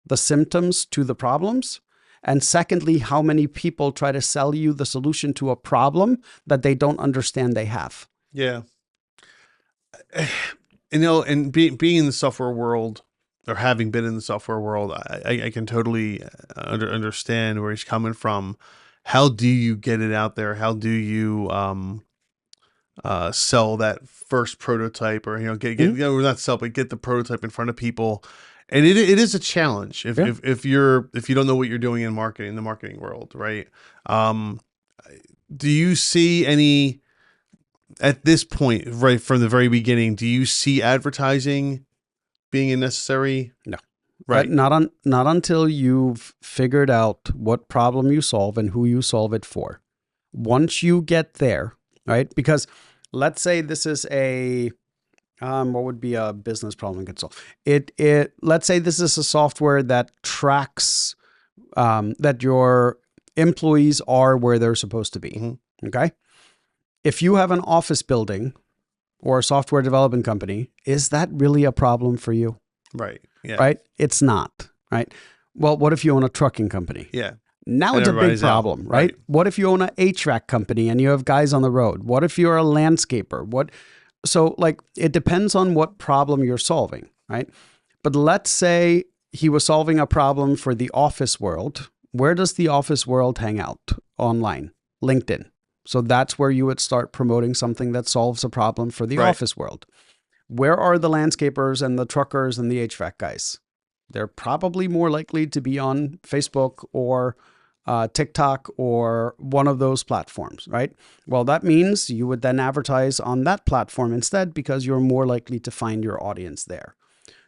the symptoms to the problems. And secondly, how many people try to sell you the solution to a problem that they don't understand they have. Yeah. And being in the software world, or having been in the software world, I can totally understand where he's coming from. How do you get it out there? How do you sell that first prototype, or get not sell, but get the prototype in front of people? And it is a challenge if you don't know what you're doing in marketing, the marketing world, right? Do you see any at this point, right from the very beginning? Do you see advertising being necessary? No, right? Not until you've figured out what problem you solve and who you solve it for. Once you get there, right? Because let's say this is a what would be a business problem could solve? Let's say this is a software that tracks that your employees are where they're supposed to be. Mm-hmm. Okay. If you have an office building or a software development company, is that really a problem for you? Right. Yeah. Right. It's not. Right. Well, what if you own a trucking company? Yeah. Now it's a big problem, right? What if you own an HVAC company and you have guys on the road? What if you're a landscaper? So like, it depends on what problem you're solving, right? But let's say he was solving a problem for the office world. Where does the office world hang out? Online, LinkedIn. So that's where you would start promoting something that solves a problem for the office world. Where are the landscapers and the truckers and the HVAC guys? They're probably more likely to be on Facebook or TikTok or one of those platforms, right? Well, that means you would then advertise on that platform instead because you're more likely to find your audience there.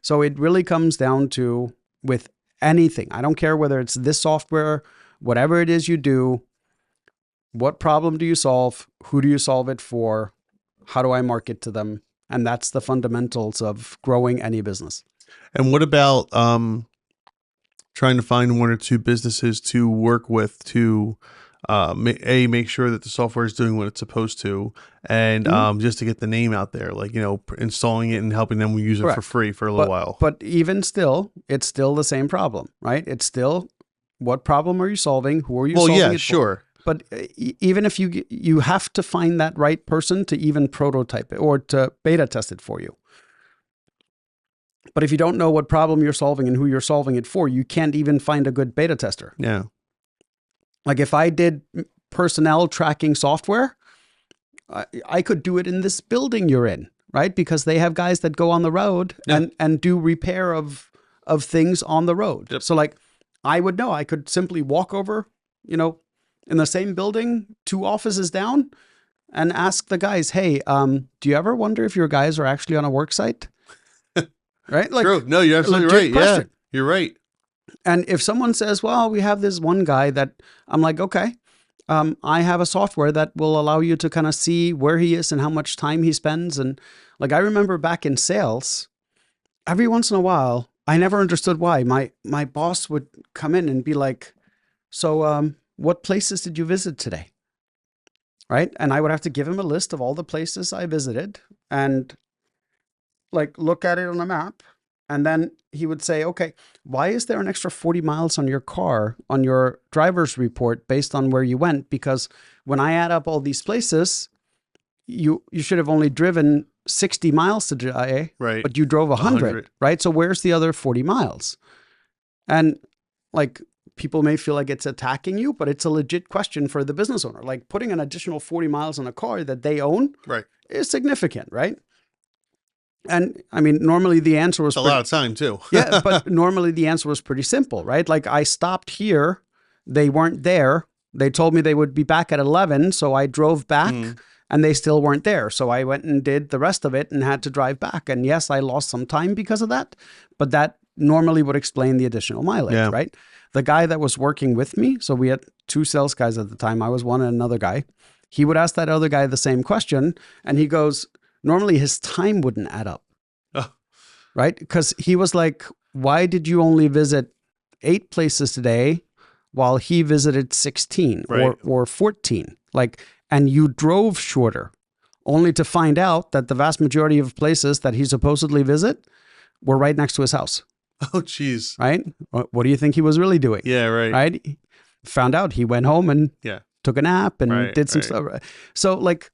So it really comes down to, with anything, I don't care whether it's this software, whatever it is you do, what problem do you solve? Who do you solve it for? How do I market to them? And that's the fundamentals of growing any business. And what about trying to find one or two businesses to work with to make sure that the software is doing what it's supposed to, and just to get the name out there, like, installing it and helping them use it for Correct. free for a little while. But even still, it's still the same problem, right? It's still, what problem are you solving? Who are you solving it for? Sure. But even if you have to find that right person to even prototype it or to beta test it for you. But if you don't know what problem you're solving and who you're solving it for, you can't even find a good beta tester. Yeah. Like if I did personnel tracking software, I could do it in this building you're in, right? Because they have guys that go on the road and do repair of things on the road. Yep. So like I would know, I could simply walk over, in the same building, 2 offices down, and ask the guys, hey, do you ever wonder if your guys are actually on a work site? Right? Like, true. No, you're absolutely right. Question. Yeah, you're right. And if someone says, well, we have this one guy that, I'm like, okay, I have a software that will allow you to kind of see where he is and how much time he spends. And like, I remember back in sales, every once in a while, I never understood why. My boss would come in and be like, so what places did you visit today? Right? And I would have to give him a list of all the places I visited and like look at it on a map. And then he would say, okay, why is there an extra 40 miles on your car on your driver's report based on where you went? Because when I add up all these places, you should have only driven 60 miles today, Right. but you drove 100, right? So where's the other 40 miles? And like people may feel like it's attacking you, but it's a legit question for the business owner. Like putting an additional 40 miles on a car that they own is significant, right? And I mean, normally the answer was a lot of time too. Yeah, but normally the answer was pretty simple, right? Like I stopped here, they weren't there. They told me they would be back at 11, so I drove back and they still weren't there. So I went and did the rest of it and had to drive back. And yes, I lost some time because of that, but that normally would explain the additional mileage, right? The guy that was working with me, so we had 2 sales guys at the time. I was one and another guy. He would ask that other guy the same question and he goes, normally his time wouldn't add up, right? Because he was like, why did you only visit 8 places today while he visited 16 or 14? Like, and you drove shorter, only to find out that the vast majority of places that he supposedly visit were right next to his house. Oh, geez. Right? What do you think he was really doing? Yeah, right. Right? Found out he went home and took a nap and did some stuff. So like...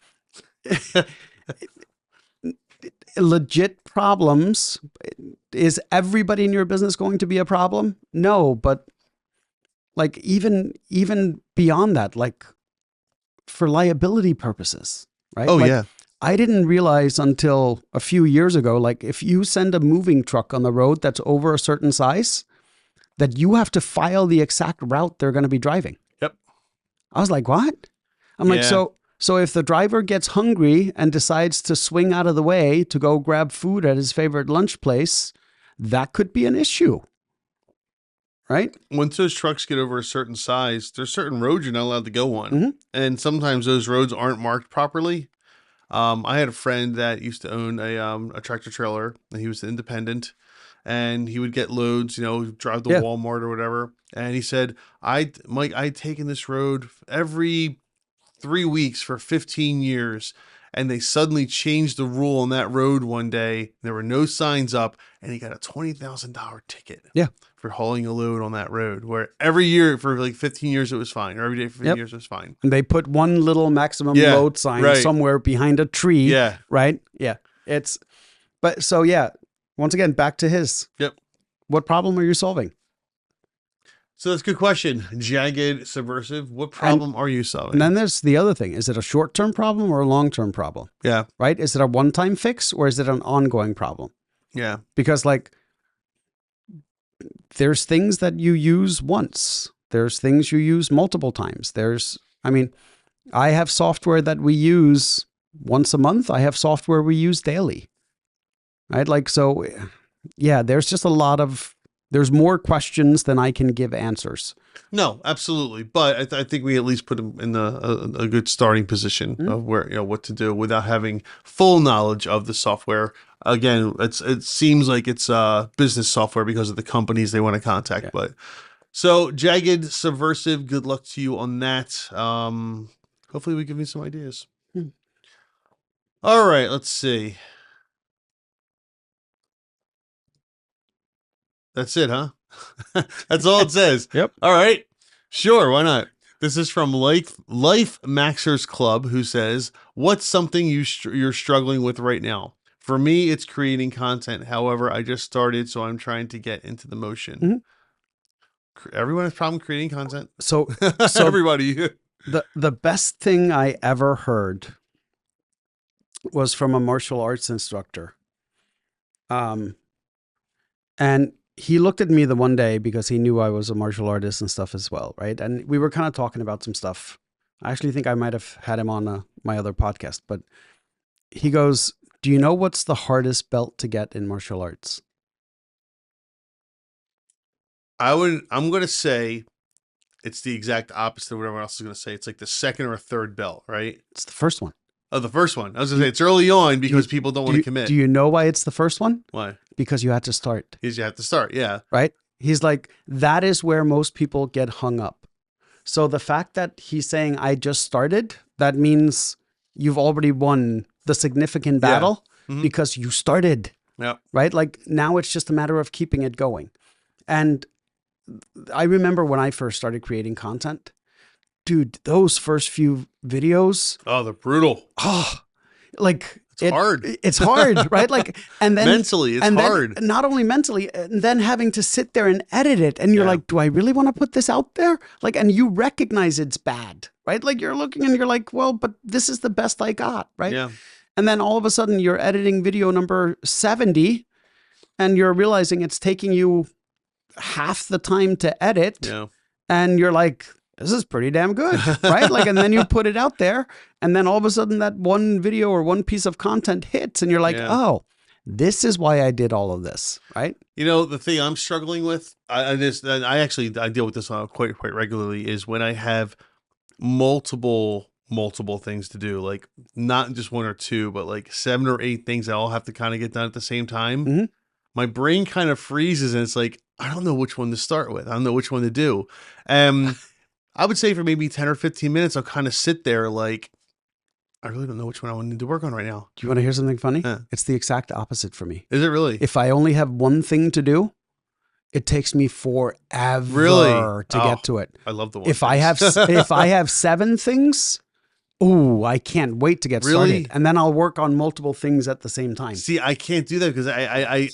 legit problems. Is everybody in your business going to be a problem? No, but like even beyond that, like for liability purposes, right? Oh, like, yeah. I didn't realize until a few years ago, like if you send a moving truck on the road that's over a certain size, that you have to file the exact route they're going to be driving. Yep. I was like, what? I'm like, So if the driver gets hungry and decides to swing out of the way to go grab food at his favorite lunch place, that could be an issue, right? Once those trucks get over a certain size, there's certain roads you're not allowed to go on. And sometimes those roads aren't marked properly. I had a friend that used to own a tractor trailer, and he was independent, and he would get loads, drive to Walmart or whatever. And he said, Mike, I'd taken this road every 3 weeks for 15 years, and they suddenly changed the rule on that road one day. There were no signs up, and he got a $20,000 ticket for hauling a load on that road, where every year for like 15 years it was fine, or every day for 15 years it was fine. And they put one little maximum load sign somewhere behind a tree, right? Yeah. But so once again, back to his. What problem are you solving? So that's a good question. Jagged, subversive. What problem are you solving? And then there's the other thing. Is it a short-term problem or a long-term problem? Yeah. Right? Is it a one-time fix or is it an ongoing problem? Yeah. Because like there's things that you use once. There's things you use multiple times. I have software that we use once a month. I have software we use daily. Right? Like, so there's just there's more questions than I can give answers. No, absolutely. But I think we at least put them in a good starting position of where, what to do without having full knowledge of the software. Again, it seems like it's business software because of the companies they want to contact, but So Jagged Subversive, good luck to you on that. Hopefully we give you some ideas. All right, let's see. That's it, huh? That's all it says. Yep. All right. Sure, why not? This is from Life Maxers Club, who says, "What's something you're struggling with right now? For me, it's creating content. However, I just started, so I'm trying to get into the motion." Everyone has problem creating content. So Everybody. the best thing I ever heard was from a martial arts instructor. And he looked at me the one day because he knew I was a martial artist and stuff as well, right? And we were kind of talking about some stuff. I actually think I might have had him on my other podcast, but he goes, "Do you know what's the hardest belt to get in martial arts?" I'm going to say it's the exact opposite of what everyone else is going to say. It's like the second or third belt, right? It's the first one. Oh, the first one. I was going to say it's early on because people don't want to commit. Do you know why it's the first one? Why? Because you had to start. Because you have to start, yeah. Right? He's like, that is where most people get hung up. So the fact that he's saying, I just started, that means you've already won the significant battle because you started. Yeah. Right? Like now it's just a matter of keeping it going. And I remember when I first started creating content, dude, those first few videos. Oh, they're brutal. Oh, like it's hard. It's hard, right? Like, and then mentally, it's hard. Not only mentally, and then having to sit there and edit it. And you're like, do I really want to put this out there? Like, and you recognize it's bad, right? Like you're looking and you're like, well, but this is the best I got, right? Yeah. And then all of a sudden you're editing video number 70 and you're realizing it's taking you half the time to edit. Yeah. And you're like, this is pretty damn good, right? Like, and then you put it out there and then all of a sudden that one video or one piece of content hits and you're like, oh, this is why I did all of this, right? You know, the thing I'm struggling with, I deal with this quite regularly, is when I have multiple things to do, like not just one or two, but like 7 or 8 things that all have to kind of get done at the same time. My brain kind of freezes and it's like, I don't know which one to start with. I don't know which one to do. I would say for maybe 10 or 15 minutes, I'll kind of sit there like, I really don't know which one I need to work on right now. Do you want to hear something funny? It's the exact opposite for me. Is it really? If I only have one thing to do, it takes me forever to get to it. I love the one. If I have 7 things, I can't wait to get started. And then I'll work on multiple things at the same time. See, I can't do that because I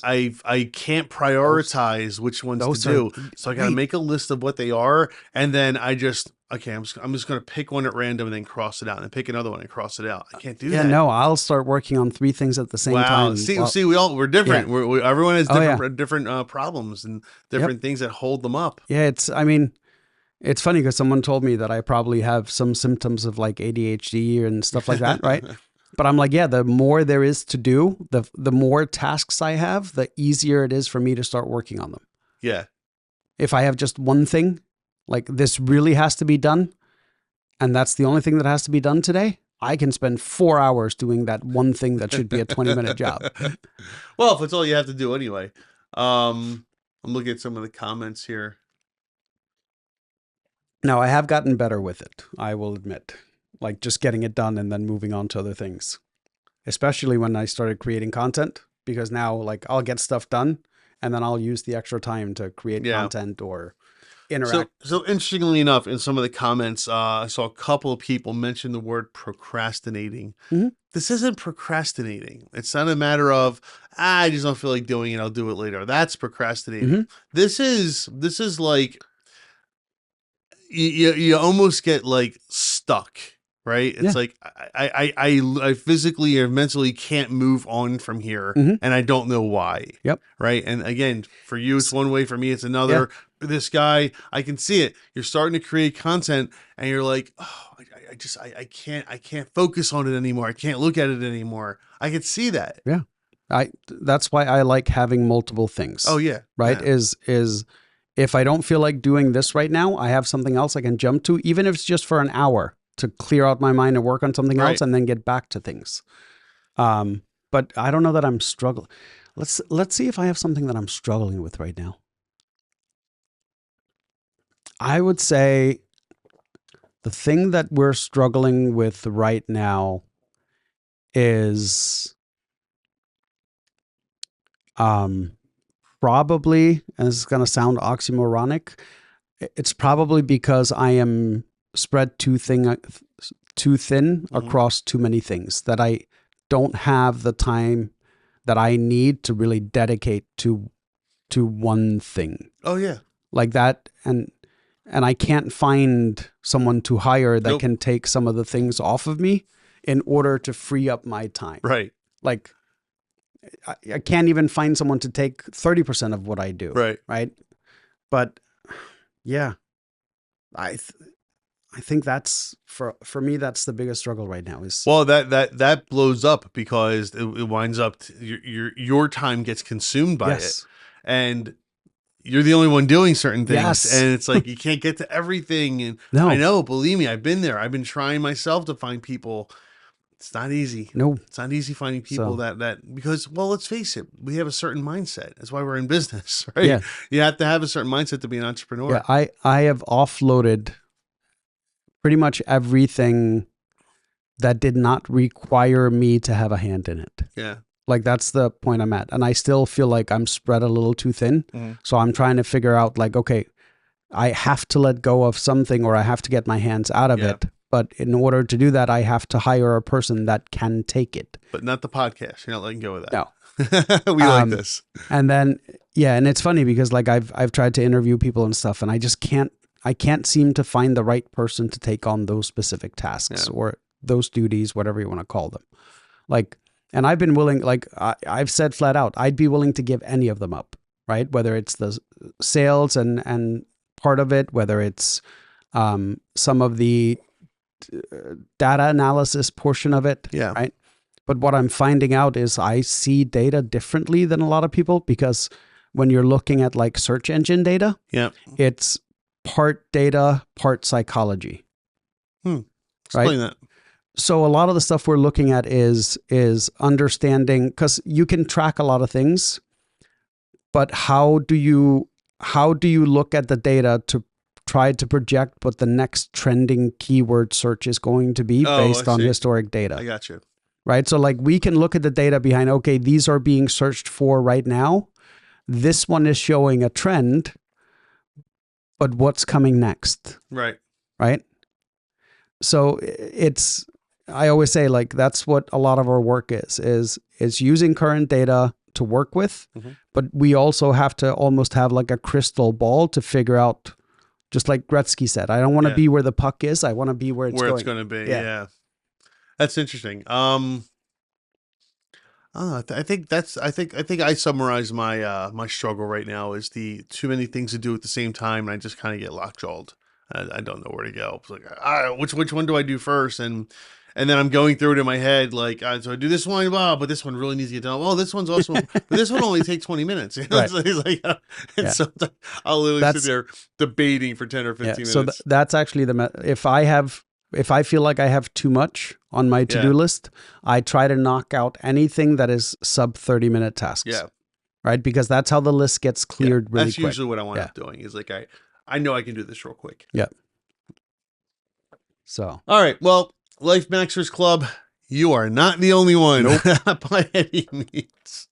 can't prioritize which ones to do. So I got to make a list of what they are, and then I'm just going to pick one at random and then cross it out, and then pick another one and cross it out. I can't do that. Yeah, no, I'll start working on 3 things at the same time. See, we're different. Yeah. Everyone has different problems and different things that hold them up. Yeah, it's funny because someone told me that I probably have some symptoms of like ADHD and stuff like that, right? But I'm like, yeah, the more there is to do, the more tasks I have, the easier it is for me to start working on them. Yeah. If I have just one thing, like this really has to be done, and that's the only thing that has to be done today, I can spend 4 hours doing that one thing that should be a 20-minute job. Well, if that's all you have to do anyway. I'm looking at some of the comments here. Now, I have gotten better with it, I will admit. Like just getting it done and then moving on to other things. Especially when I started creating content, because now like I'll get stuff done and then I'll use the extra time to create content or interact. So interestingly enough, in some of the comments, I saw a couple of people mention the word procrastinating. This isn't procrastinating. It's not a matter of, I just don't feel like doing it, I'll do it later. That's procrastinating. This is like, you almost get like stuck, right? It's like I physically or mentally can't move on from here, and I don't know why. Yep. Right. And again, for you it's one way, for me it's another. This guy, I can see it. You're starting to create content, and you're like, oh, I can't focus on it anymore. I can't look at it anymore. I can see that. Yeah. That's why I like having multiple things. Oh yeah. Right. Yeah. Is if I don't feel like doing this right now, I have something else I can jump to, even if it's just for an hour to clear out my mind and work on something else and then get back to things. But I don't know that I'm struggling. Let's see if I have something that I'm struggling with right now. I would say the thing that we're struggling with right now is probably, and this is going to sound oxymoronic, it's probably because I am spread too thin across too many things, that I don't have the time that I need to really dedicate to one thing. Oh yeah. Like that, and I can't find someone to hire that Nope. can take some of the things off of me in order to free up my time. Right. Like I can't even find someone to take 30% of what I do. Right. Right. But yeah, I think that's for me, that's the biggest struggle right now is, Well, that blows up because it winds up your time gets consumed by it, yes. and you're the only one doing certain things, Yes. and it's like you can't get to everything. And No. I know, believe me, I've been there. I've been trying myself to find people. It's not easy. No. It's not easy finding people So- that because, well, let's face it, we have a certain mindset. That's why we're in business, right? Yeah. You have to have a certain mindset to be an entrepreneur. Yeah, I have offloaded pretty much everything that did not require me to have a hand in it. Yeah. Like that's the point I'm at. And I still feel like I'm spread a little too thin. Mhm. So I'm trying to figure out like, okay, I have to let go of something or I have to get my hands out of Yeah. it. But in order to do that, I have to hire a person that can take it. But not the podcast. You're not letting go of that. No. We like this. And then, yeah, and it's funny because like I've tried to interview people and stuff, and I just can't seem to find the right person to take on those specific tasks or those duties, whatever you want to call them. Like, and I've been willing, like I've said flat out, I'd be willing to give any of them up, right? Whether it's the sales and part of it, whether it's some of the data analysis portion of it, Yeah. right? But what I'm finding out is I see data differently than a lot of people because when you're looking at like search engine data, Yeah. it's part data, part psychology. Explain that. So a lot of the stuff we're looking at is understanding, because you can track a lot of things, but how do you look at the data to try to project what the next trending keyword search is going to be based on historic data? I got you. Right? So like we can look at the data behind, okay, these are being searched for right now. This one is showing a trend, but what's coming next? Right. Right? So it's, I always say like that's what a lot of our work is using current data to work with, but we also have to almost have like a crystal ball to figure out, just like Gretzky said, I don't want to be where the puck is. I want to be where it's going. It's going to be. Yeah. That's interesting. I think I summarize my struggle right now is the too many things to do at the same time, and I just kind of get lockjawed. I don't know where to go. It's like, which one do I do first? And then I'm going through it in my head, like, so I do this one, but this one really needs to get done. Well, this one's also, but this one only takes 20 minutes. You know? Right. It's like, and sometimes I'll literally sit there debating for 10 or 15 minutes. So that's actually if I feel like I have too much on my to-do list, I try to knock out anything that is sub 30-minute tasks. Yeah. Right? Because that's how the list gets cleared really quick. That's usually what I wind up doing is like, I know I can do this real quick. Yeah. So. All right. Well, Life Maxers Club, you are not the only one by any means.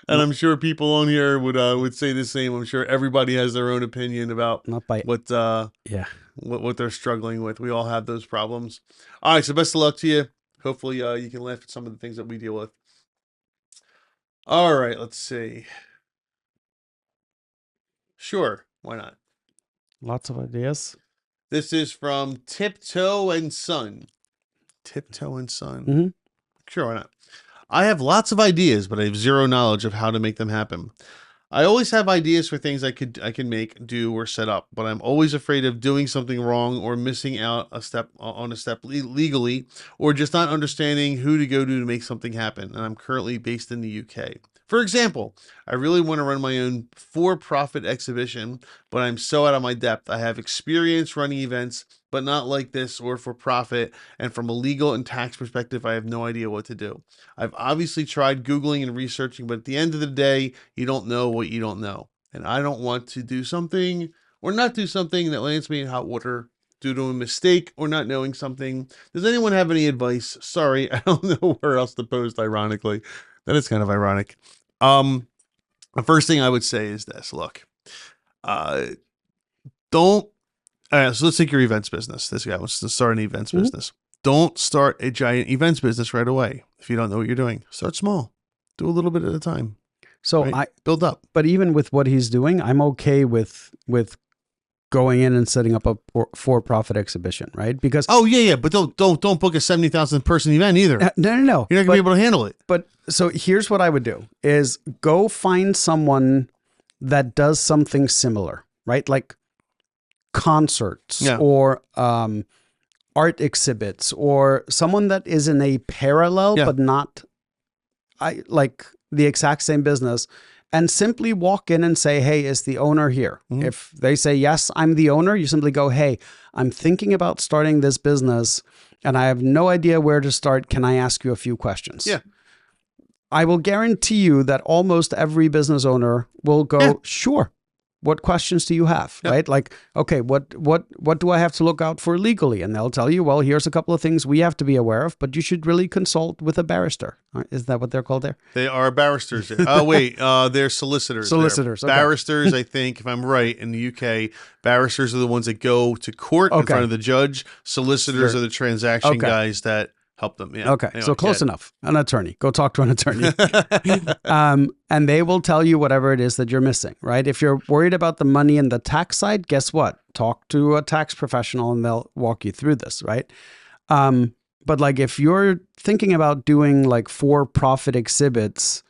And I'm sure people on here would say the same. I'm sure everybody has their own opinion about what they're struggling with. We all have those problems. All right, so best of luck to you. Hopefully you can laugh at some of the things that we deal with. All right, let's see. Sure, why not? Lots of ideas. This is from Tiptoe and Son. Tiptoe and Son. Mm-hmm. Sure, why not? I have lots of ideas, but I have zero knowledge of how to make them happen. I always have ideas for things I can make, do, or set up, but I'm always afraid of doing something wrong or missing out a step legally, or just not understanding who to go to make something happen. And I'm currently based in the UK. For example, I really want to run my own for-profit exhibition, but I'm so out of my depth. I have experience running events, but not like this or for profit. And from a legal and tax perspective, I have no idea what to do. I've obviously tried Googling and researching, but at the end of the day, you don't know what you don't know. And I don't want to do something or not do something that lands me in hot water due to a mistake or not knowing something. Does anyone have any advice? Sorry, I don't know where else to post, ironically. That is kind of ironic. The first thing I would say is this. Look, don't... All right, so let's take your events business. This guy wants to start an events business. Don't start a giant events business right away. If you don't know what you're doing, start small. Do a little bit at a time. So right? Build up. But even with what he's doing, I'm okay with going in and setting up a for-profit exhibition, right? Because but don't book a 70,000 person event either. No. You're not gonna be able to handle it. But so here's what I would do: is go find someone that does something similar, right? Like concerts or art exhibits, or someone that is in a parallel but not like the exact same business, and simply walk in and say, hey, is the owner here? If they say, yes, I'm the owner, you simply go, hey, I'm thinking about starting this business and I have no idea where to start. Can I ask you a few questions? Yeah. I will guarantee you that almost every business owner will go, sure. What questions do you have? Right? Like, okay, what do I have to look out for legally? And they'll tell you, well, here's a couple of things we have to be aware of, but you should really consult with a barrister. Is that what they're called there? They are barristers. They're solicitors. Solicitors. Okay. Barristers, I think, if I'm right, in the UK, barristers are the ones that go to court in front of the judge. Solicitors are the transaction guys that help them. Yeah. Okay. Anyway, so close enough. An attorney. Go talk to an attorney. And they will tell you whatever it is that you're missing, right? If you're worried about the money and the tax side, guess what? Talk to a tax professional and they'll walk you through this, right? But like if you're thinking about doing like for-profit exhibits,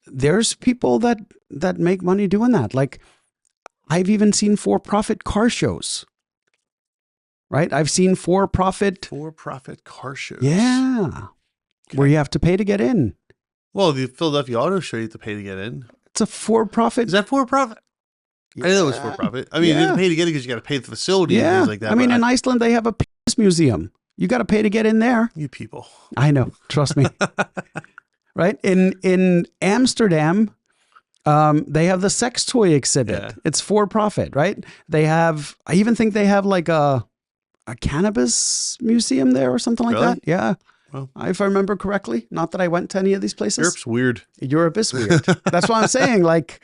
there's people that make money doing that. Like I've even seen for-profit car shows. Right? I've seen for-profit car shows. Yeah. Okay. Where you have to pay to get in. Well, the Philadelphia Auto Show, you have to pay to get in. It's a for-profit. Is that for-profit? Yeah. I know it was for-profit. I mean, you have to pay to get in because you got to pay the facility and things like that. I mean, in Iceland, they have a penis museum. You got to pay to get in there. You people. I know. Trust me. Right? In Amsterdam, they have the sex toy exhibit. Yeah. It's for-profit, right? I even think they have like a cannabis museum there or something like that. Yeah. Well, if I remember correctly, not that I went to any of these places. Europe's weird. Europe is weird. That's what I'm saying. Like,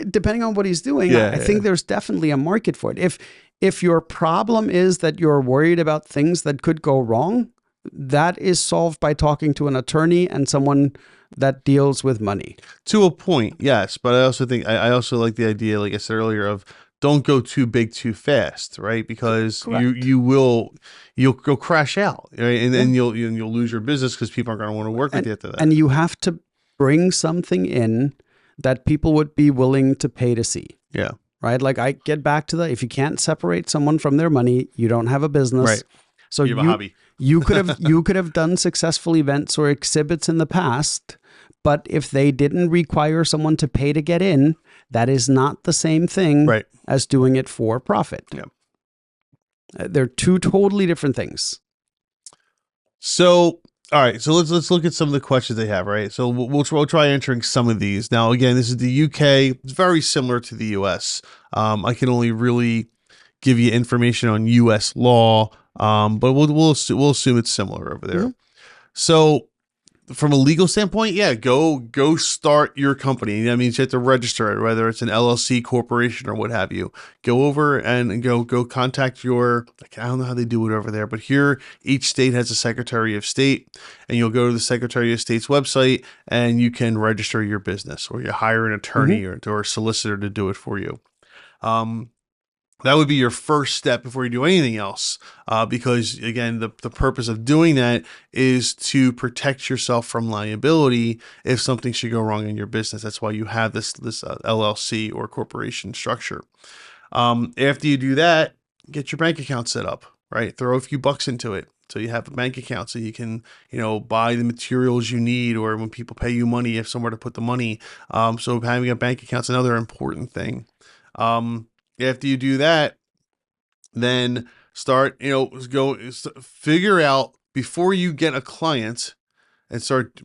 depending on what he's doing, I think there's definitely a market for it. If your problem is that you're worried about things that could go wrong, that is solved by talking to an attorney and someone that deals with money. To a point, yes. But I also think, I also like the idea, like I said earlier, of don't go too big too fast, right? Because you'll crash out, right? And then you'll lose your business because people aren't going to want to work with you after that. And you have to bring something in that people would be willing to pay to see. Yeah. Right? Like I get back to if you can't separate someone from their money, you don't have a business. Right. So you have a hobby. you could have done successful events or exhibits in the past, but if they didn't require someone to pay to get in, that is not the same thing as doing it for profit. Yeah. They're two totally different things. So, all right. So let's look at some of the questions they have, right? So we'll try answering some of these. Now, again, this is the UK. It's very similar to the US. I can only really give you information on US law, but we'll assume it's similar over there. So, from a legal standpoint, go start your company. That means you have to register it, whether it's an LLC, corporation, or what have you. Go over and go contact I don't know how they do it over there, but here each state has a Secretary of State, and you'll go to the Secretary of State's website and you can register your business, or you hire an attorney or a solicitor to do it for you. That would be your first step before you do anything else, because again, the purpose of doing that is to protect yourself from liability if something should go wrong in your business. That's why you have this LLC or corporation structure. After you do that, get your bank account set up, right? Throw a few bucks into it so you have a bank account so you can, buy the materials you need, or when people pay you money, you have somewhere to put the money. So having a bank account is another important thing. After you do that, then start, figure out before you get a client and start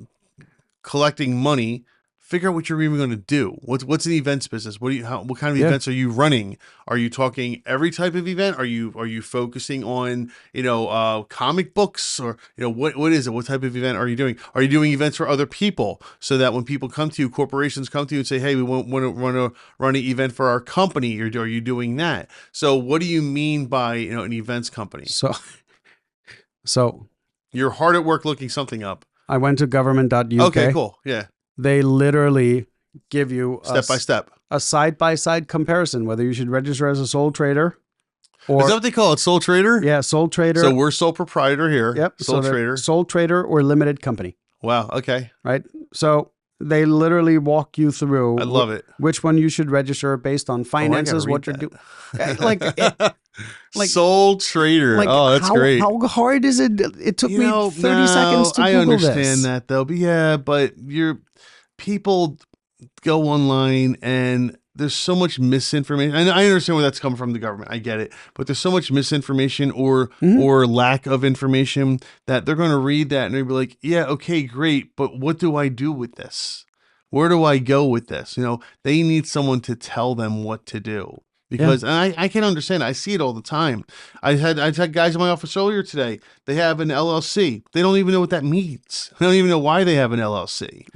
collecting money, figure out what you're even going to do. What's an events business? What kind of Yeah. events are you running? Are you talking every type of event? Are you focusing on, comic books, or, what is it? What type of event are you doing? Are you doing events for other people so that when people come to you, corporations come to you and say, hey, we want to run an event for our company? Are you doing that? So what do you mean by, an events company? So You're hard at work looking something up. I went to government.uk. Okay, cool. Yeah. They literally give you Step by step. a side-by-side comparison, whether you should register as a sole trader or Is that what they call it? Sole trader? yeah, sole trader. So we're sole proprietor here. Yep. Sole trader. Sole trader or limited company. Wow. Okay. Right. So they literally walk you through. I love it. Which one you should register based on finances, what you're doing. Like sole trader. Like that's great. How hard is it? It took me 30 seconds to Google I understand this. that though, but people go online and there's so much misinformation. And I understand where that's coming from, the government. I get it. But there's so much misinformation or lack of information that they're going to read that and they'll be like, yeah, okay, great. But what do I do with this? Where do I go with this? They need someone to tell them what to do. Because and I can understand. I see it all the time. I had guys in my office earlier today. They have an LLC. They don't even know what that means. They don't even know why they have an LLC.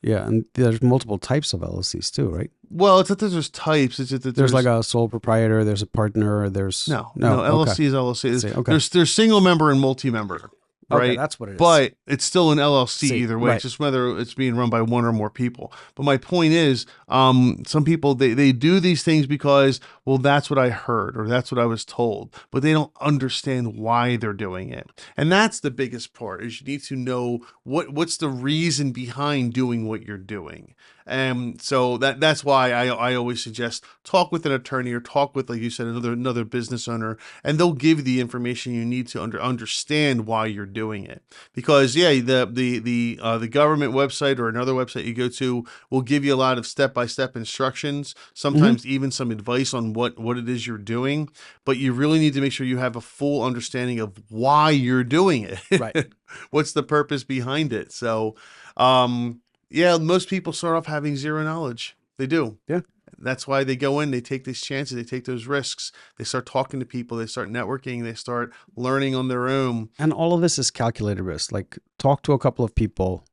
And there's multiple types of LLCs too, right? Well, it's not that there's types. It's that there's like a sole proprietor. There's a partner. There's no LLC okay. is LLC. Okay. There's single member and multi-member. Right. Okay, that's what it is. But it's still an LLC either way. Right. It's just whether it's being run by one or more people. But my point is, some people, they do these things because, well, that's what I heard or that's what I was told. But they don't understand why they're doing it. And that's the biggest part, is you need to know what's the reason behind doing what you're doing. And so that's why I always suggest talk with an attorney or talk with, like you said, another business owner, and they'll give you the information you need to understand why you're doing it. Because the government website or another website you go to will give you a lot of step-by-step instructions, sometimes even some advice on what it is you're doing, but you really need to make sure you have a full understanding of why you're doing it. Right. What's the purpose behind it? So, most people start off having zero knowledge. They do. Yeah. That's why they go in, they take these chances, they take those risks, they start talking to people, they start networking, they start learning on their own. And all of this is calculated risk. Like, talk to a couple of people.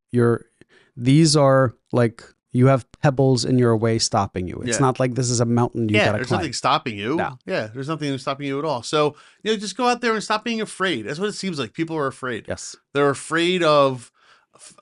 These are like, you have pebbles in your way stopping you. It's not like this is a mountain you gotta climb. There's nothing stopping you. No. Yeah, there's nothing stopping you at all. So, just go out there and stop being afraid. That's what it seems like. People are afraid. Yes. They're afraid of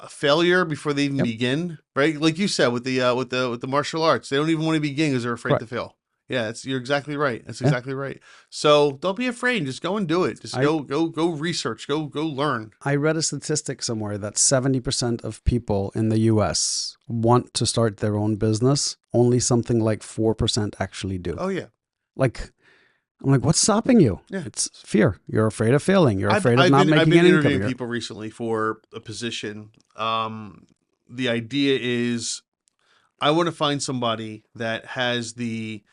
failure before they even begin, right? Like you said with the martial arts, they don't even want to begin because they're afraid to fail. Yeah, you're exactly right. That's exactly right. So don't be afraid. Just go and do it. Just go research. Go learn. I read a statistic somewhere that 70% of people in the US want to start their own business. Only something like 4% actually do. Oh yeah. I'm like, what's stopping you? Yeah. It's fear. You're afraid of failing. You're afraid of not making I've been an interviewing income. people recently for a position. The idea is I want to find somebody that has the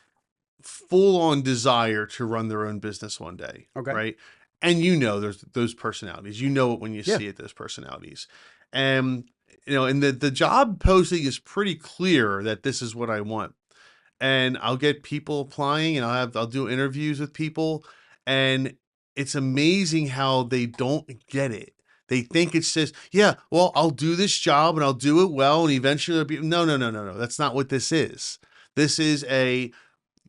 full-on desire to run their own business one day. Okay. Right. And there's those personalities. You know it when you see it, those personalities. And and the job posting is pretty clear that this is what I want. And I'll get people applying and I'll do interviews with people, and it's amazing how they don't get it. They think it's just, I'll do this job and I'll do it well and eventually it'll be, no. That's not what this is. This is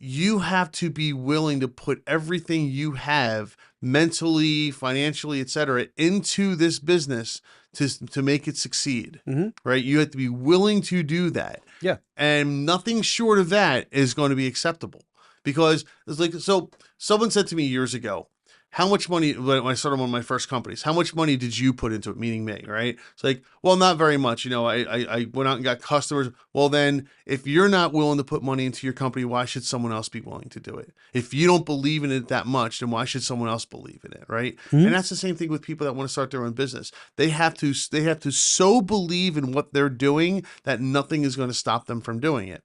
you have to be willing to put everything you have mentally, financially, etc., into this business to make it succeed, right? You have to be willing to do that. Yeah. And nothing short of that is going to be acceptable, because it's like, so someone said to me years ago, how much money, when I started one of my first companies, how much money did you put into it? Meaning me, right? It's like, well, not very much. I went out and got customers. Well, then if you're not willing to put money into your company, why should someone else be willing to do it? If you don't believe in it that much, then why should someone else believe in it, right? And that's the same thing with people that want to start their own business. They have to so believe in what they're doing that nothing is going to stop them from doing it.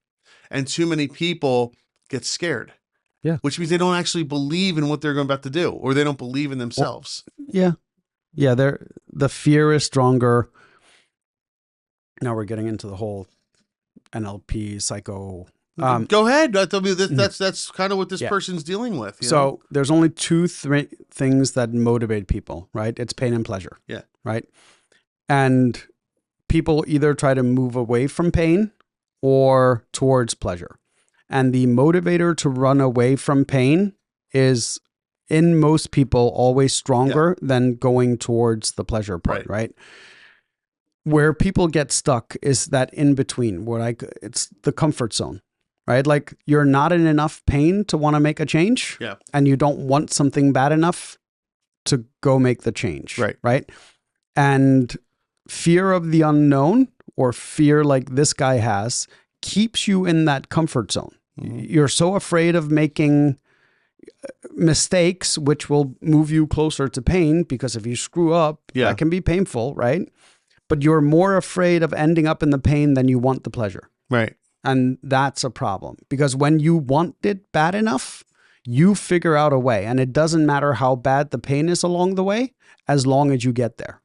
And too many people get scared. Yeah. Which means they don't actually believe in what they're about to do, or they don't believe in themselves. Yeah. The fear is stronger. Now we're getting into the whole NLP, psycho. Go ahead. That's kind of what this person's dealing with. You know? So there's only three things that motivate people, right? It's pain and pleasure. Yeah. Right. And people either try to move away from pain or towards pleasure. And the motivator to run away from pain is, in most people, always stronger than going towards the pleasure part, right? Where people get stuck is that in between, it's the comfort zone. Right? Like you're not in enough pain to want to make a change. Yeah. And you don't want something bad enough to go make the change. Right. Right. And fear of the unknown, or fear like this guy has, keeps you in that comfort zone. Mm-hmm. You're so afraid of making mistakes, which will move you closer to pain, because if you screw up, that can be painful. Right. But you're more afraid of ending up in the pain than you want the pleasure. Right. And that's a problem, because when you want it bad enough, you figure out a way, and it doesn't matter how bad the pain is along the way, as long as you get there.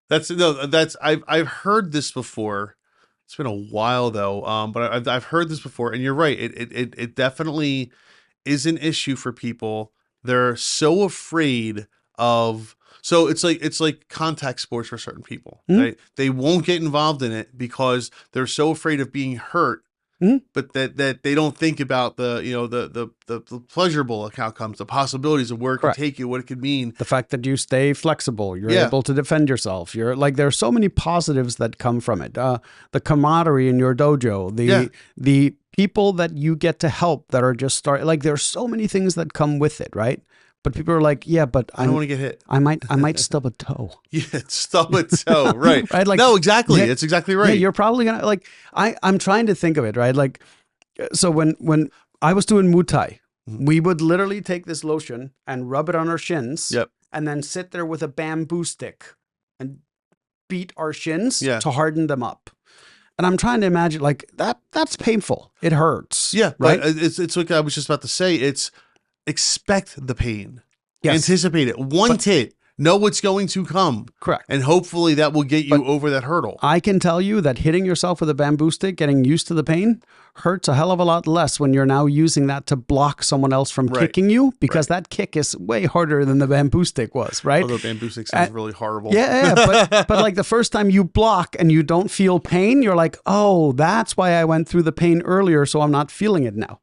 I've heard this before. It's been a while though. But I've heard this before, and you're right. It definitely is an issue for people. They're so afraid of. So it's like contact sports for certain people. Mm-hmm. Right? They won't get involved in it because they're so afraid of being hurt. Mm-hmm. But that they don't think about the pleasurable outcomes, the possibilities of where it could take you, what it could mean. The fact that you stay flexible, you're able to defend yourself. You're like, there are so many positives that come from it. The camaraderie in your dojo, the people that you get to help that are just starting. Like there's so many things that come with it, right? But people are like, yeah, but I don't want to get hit. I might stub a toe. Yeah, stub a toe, right? Right? Like, no, exactly. It's exactly right. Yeah, you're probably gonna like. I'm trying to think of it, right? Like, so when I was doing Muay Thai, we would literally take this lotion and rub it on our shins, and then sit there with a bamboo stick and beat our shins to harden them up. And I'm trying to imagine like that's painful. It hurts. Yeah, right. But it's like I was just about to say. It's expect the pain. Yes. Anticipate it. Want it. Know what's going to come. Correct. And hopefully that will get you over that hurdle. I can tell you that hitting yourself with a bamboo stick, getting used to the pain, hurts a hell of a lot less when you're now using that to block someone else from kicking you, because that kick is way harder than the bamboo stick was, right? Although bamboo stick sounds really horrible. Yeah, but like the first time you block and you don't feel pain, you're like, oh, that's why I went through the pain earlier, so I'm not feeling it now.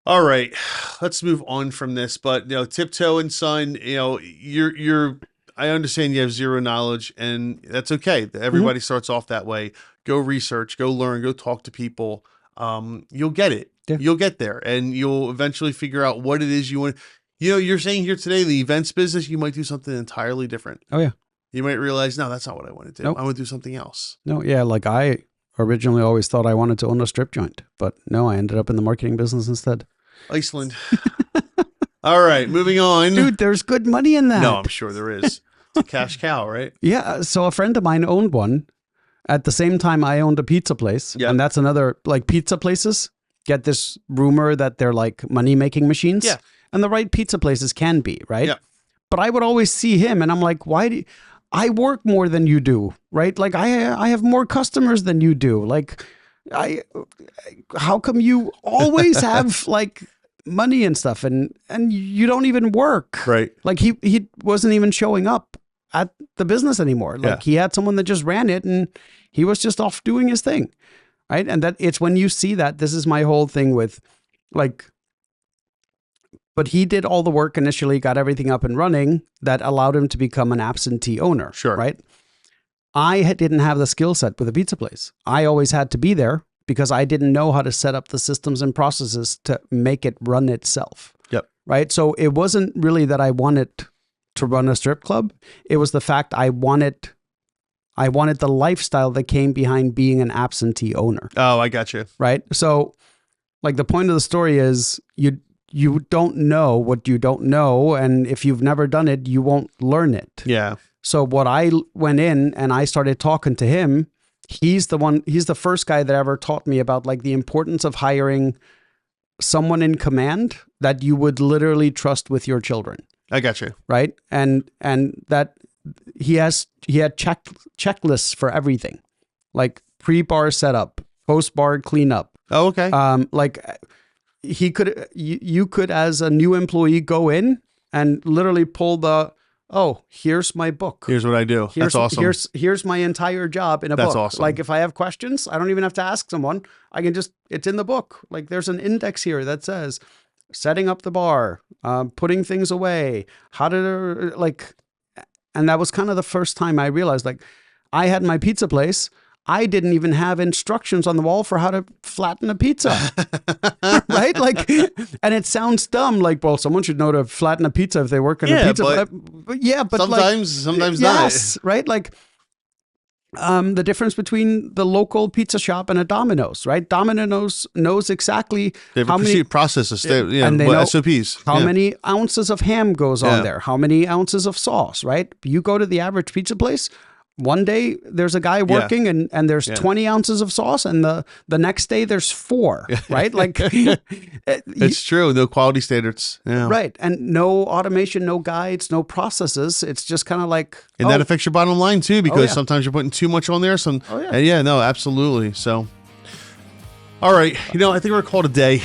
All right, let's move on from this. But Tiptoe and Son, you're. I understand you have zero knowledge, and that's okay. Everybody starts off that way. Go research, go learn, go talk to people. You'll get it. Yeah. You'll get there, and you'll eventually figure out what it is you want. You're saying here today, the events business, you might do something entirely different. Oh yeah. You might realize, no, that's not what I want to do. Nope. I want to do something else. No, yeah, like I originally always thought I wanted to own a strip joint, but no, I ended up in the marketing business instead. Iceland. All right, moving on. Dude, there's good money in that. No, I'm sure there is. It's a cash cow, right? Yeah, so a friend of mine owned one. At the same time, I owned a pizza place. Yeah. And that's another, like pizza places get this rumor that they're like money-making machines. Yeah. And the right pizza places can be, right? Yeah. But I would always see him and I'm like, why do I work more than you do, right? Like I have more customers than you do. Like how come you always have like money and stuff and you don't even work? Right. Like he wasn't even showing up at the business anymore. Like he had someone that just ran it and he was just off doing his thing. Right. And that it's when you see that, this is my whole thing with like, but he did all the work initially, got everything up and running that allowed him to become an absentee owner. Sure. Right. I didn't have the skill set with a pizza place. I always had to be there because I didn't know how to set up the systems and processes to make it run itself. Yep. Right. So it wasn't really that I wanted to run a strip club. It was the fact I wanted the lifestyle that came behind being an absentee owner. Oh, I got you. Right. So like the point of the story is you don't know what you don't know. And if you've never done it, you won't learn it. Yeah. So what I went in and I started talking to him, he's the first guy that ever taught me about like the importance of hiring someone in command that you would literally trust with your children. I got you. Right. And that he had checklists for everything. like pre-bar setup, post-bar cleanup. Oh, okay. Like he could, you could as a new employee go in and literally pull here's my book. Here's what I do. That's awesome. Here's my entire job in a book. That's awesome. Like if I have questions, I don't even have to ask someone. I can just, it's in the book. Like there's an index here that says setting up the bar, putting things away, how to and that was kind of the first time I realized, like, I had my pizza place. I didn't even have instructions on the wall for how to flatten a pizza, right? Like, and it sounds dumb. Like, well, someone should know to flatten a pizza if they work in a pizza. But sometimes not. Right? Like, the difference between the local pizza shop and a Domino's, right? Domino's knows exactly how many processes, and they know SOPs. How many ounces of ham goes on there? How many ounces of sauce, right? You go to the average pizza place. One day there's a guy working and there's 20 ounces of sauce, and the next day there's 4, right? Like it's true. No quality standards. Yeah. Right. And no automation, no guides, no processes. It's just kind of like, and that affects your bottom line too, because sometimes you're putting too much on there. No, absolutely. So, all right. I think we're called a day.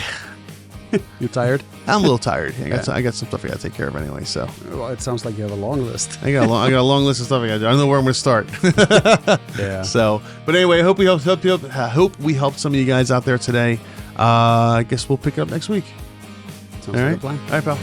You tired? I'm a little tired. I got some stuff I got to take care of anyway. So, well, it sounds like you have a long list. I got a long list of stuff I got to do. I don't know where I'm going to start. Yeah. So, but anyway, I hope we helped some of you guys out there today. I guess we'll pick it up next week. Sounds like a plan. All right, pal.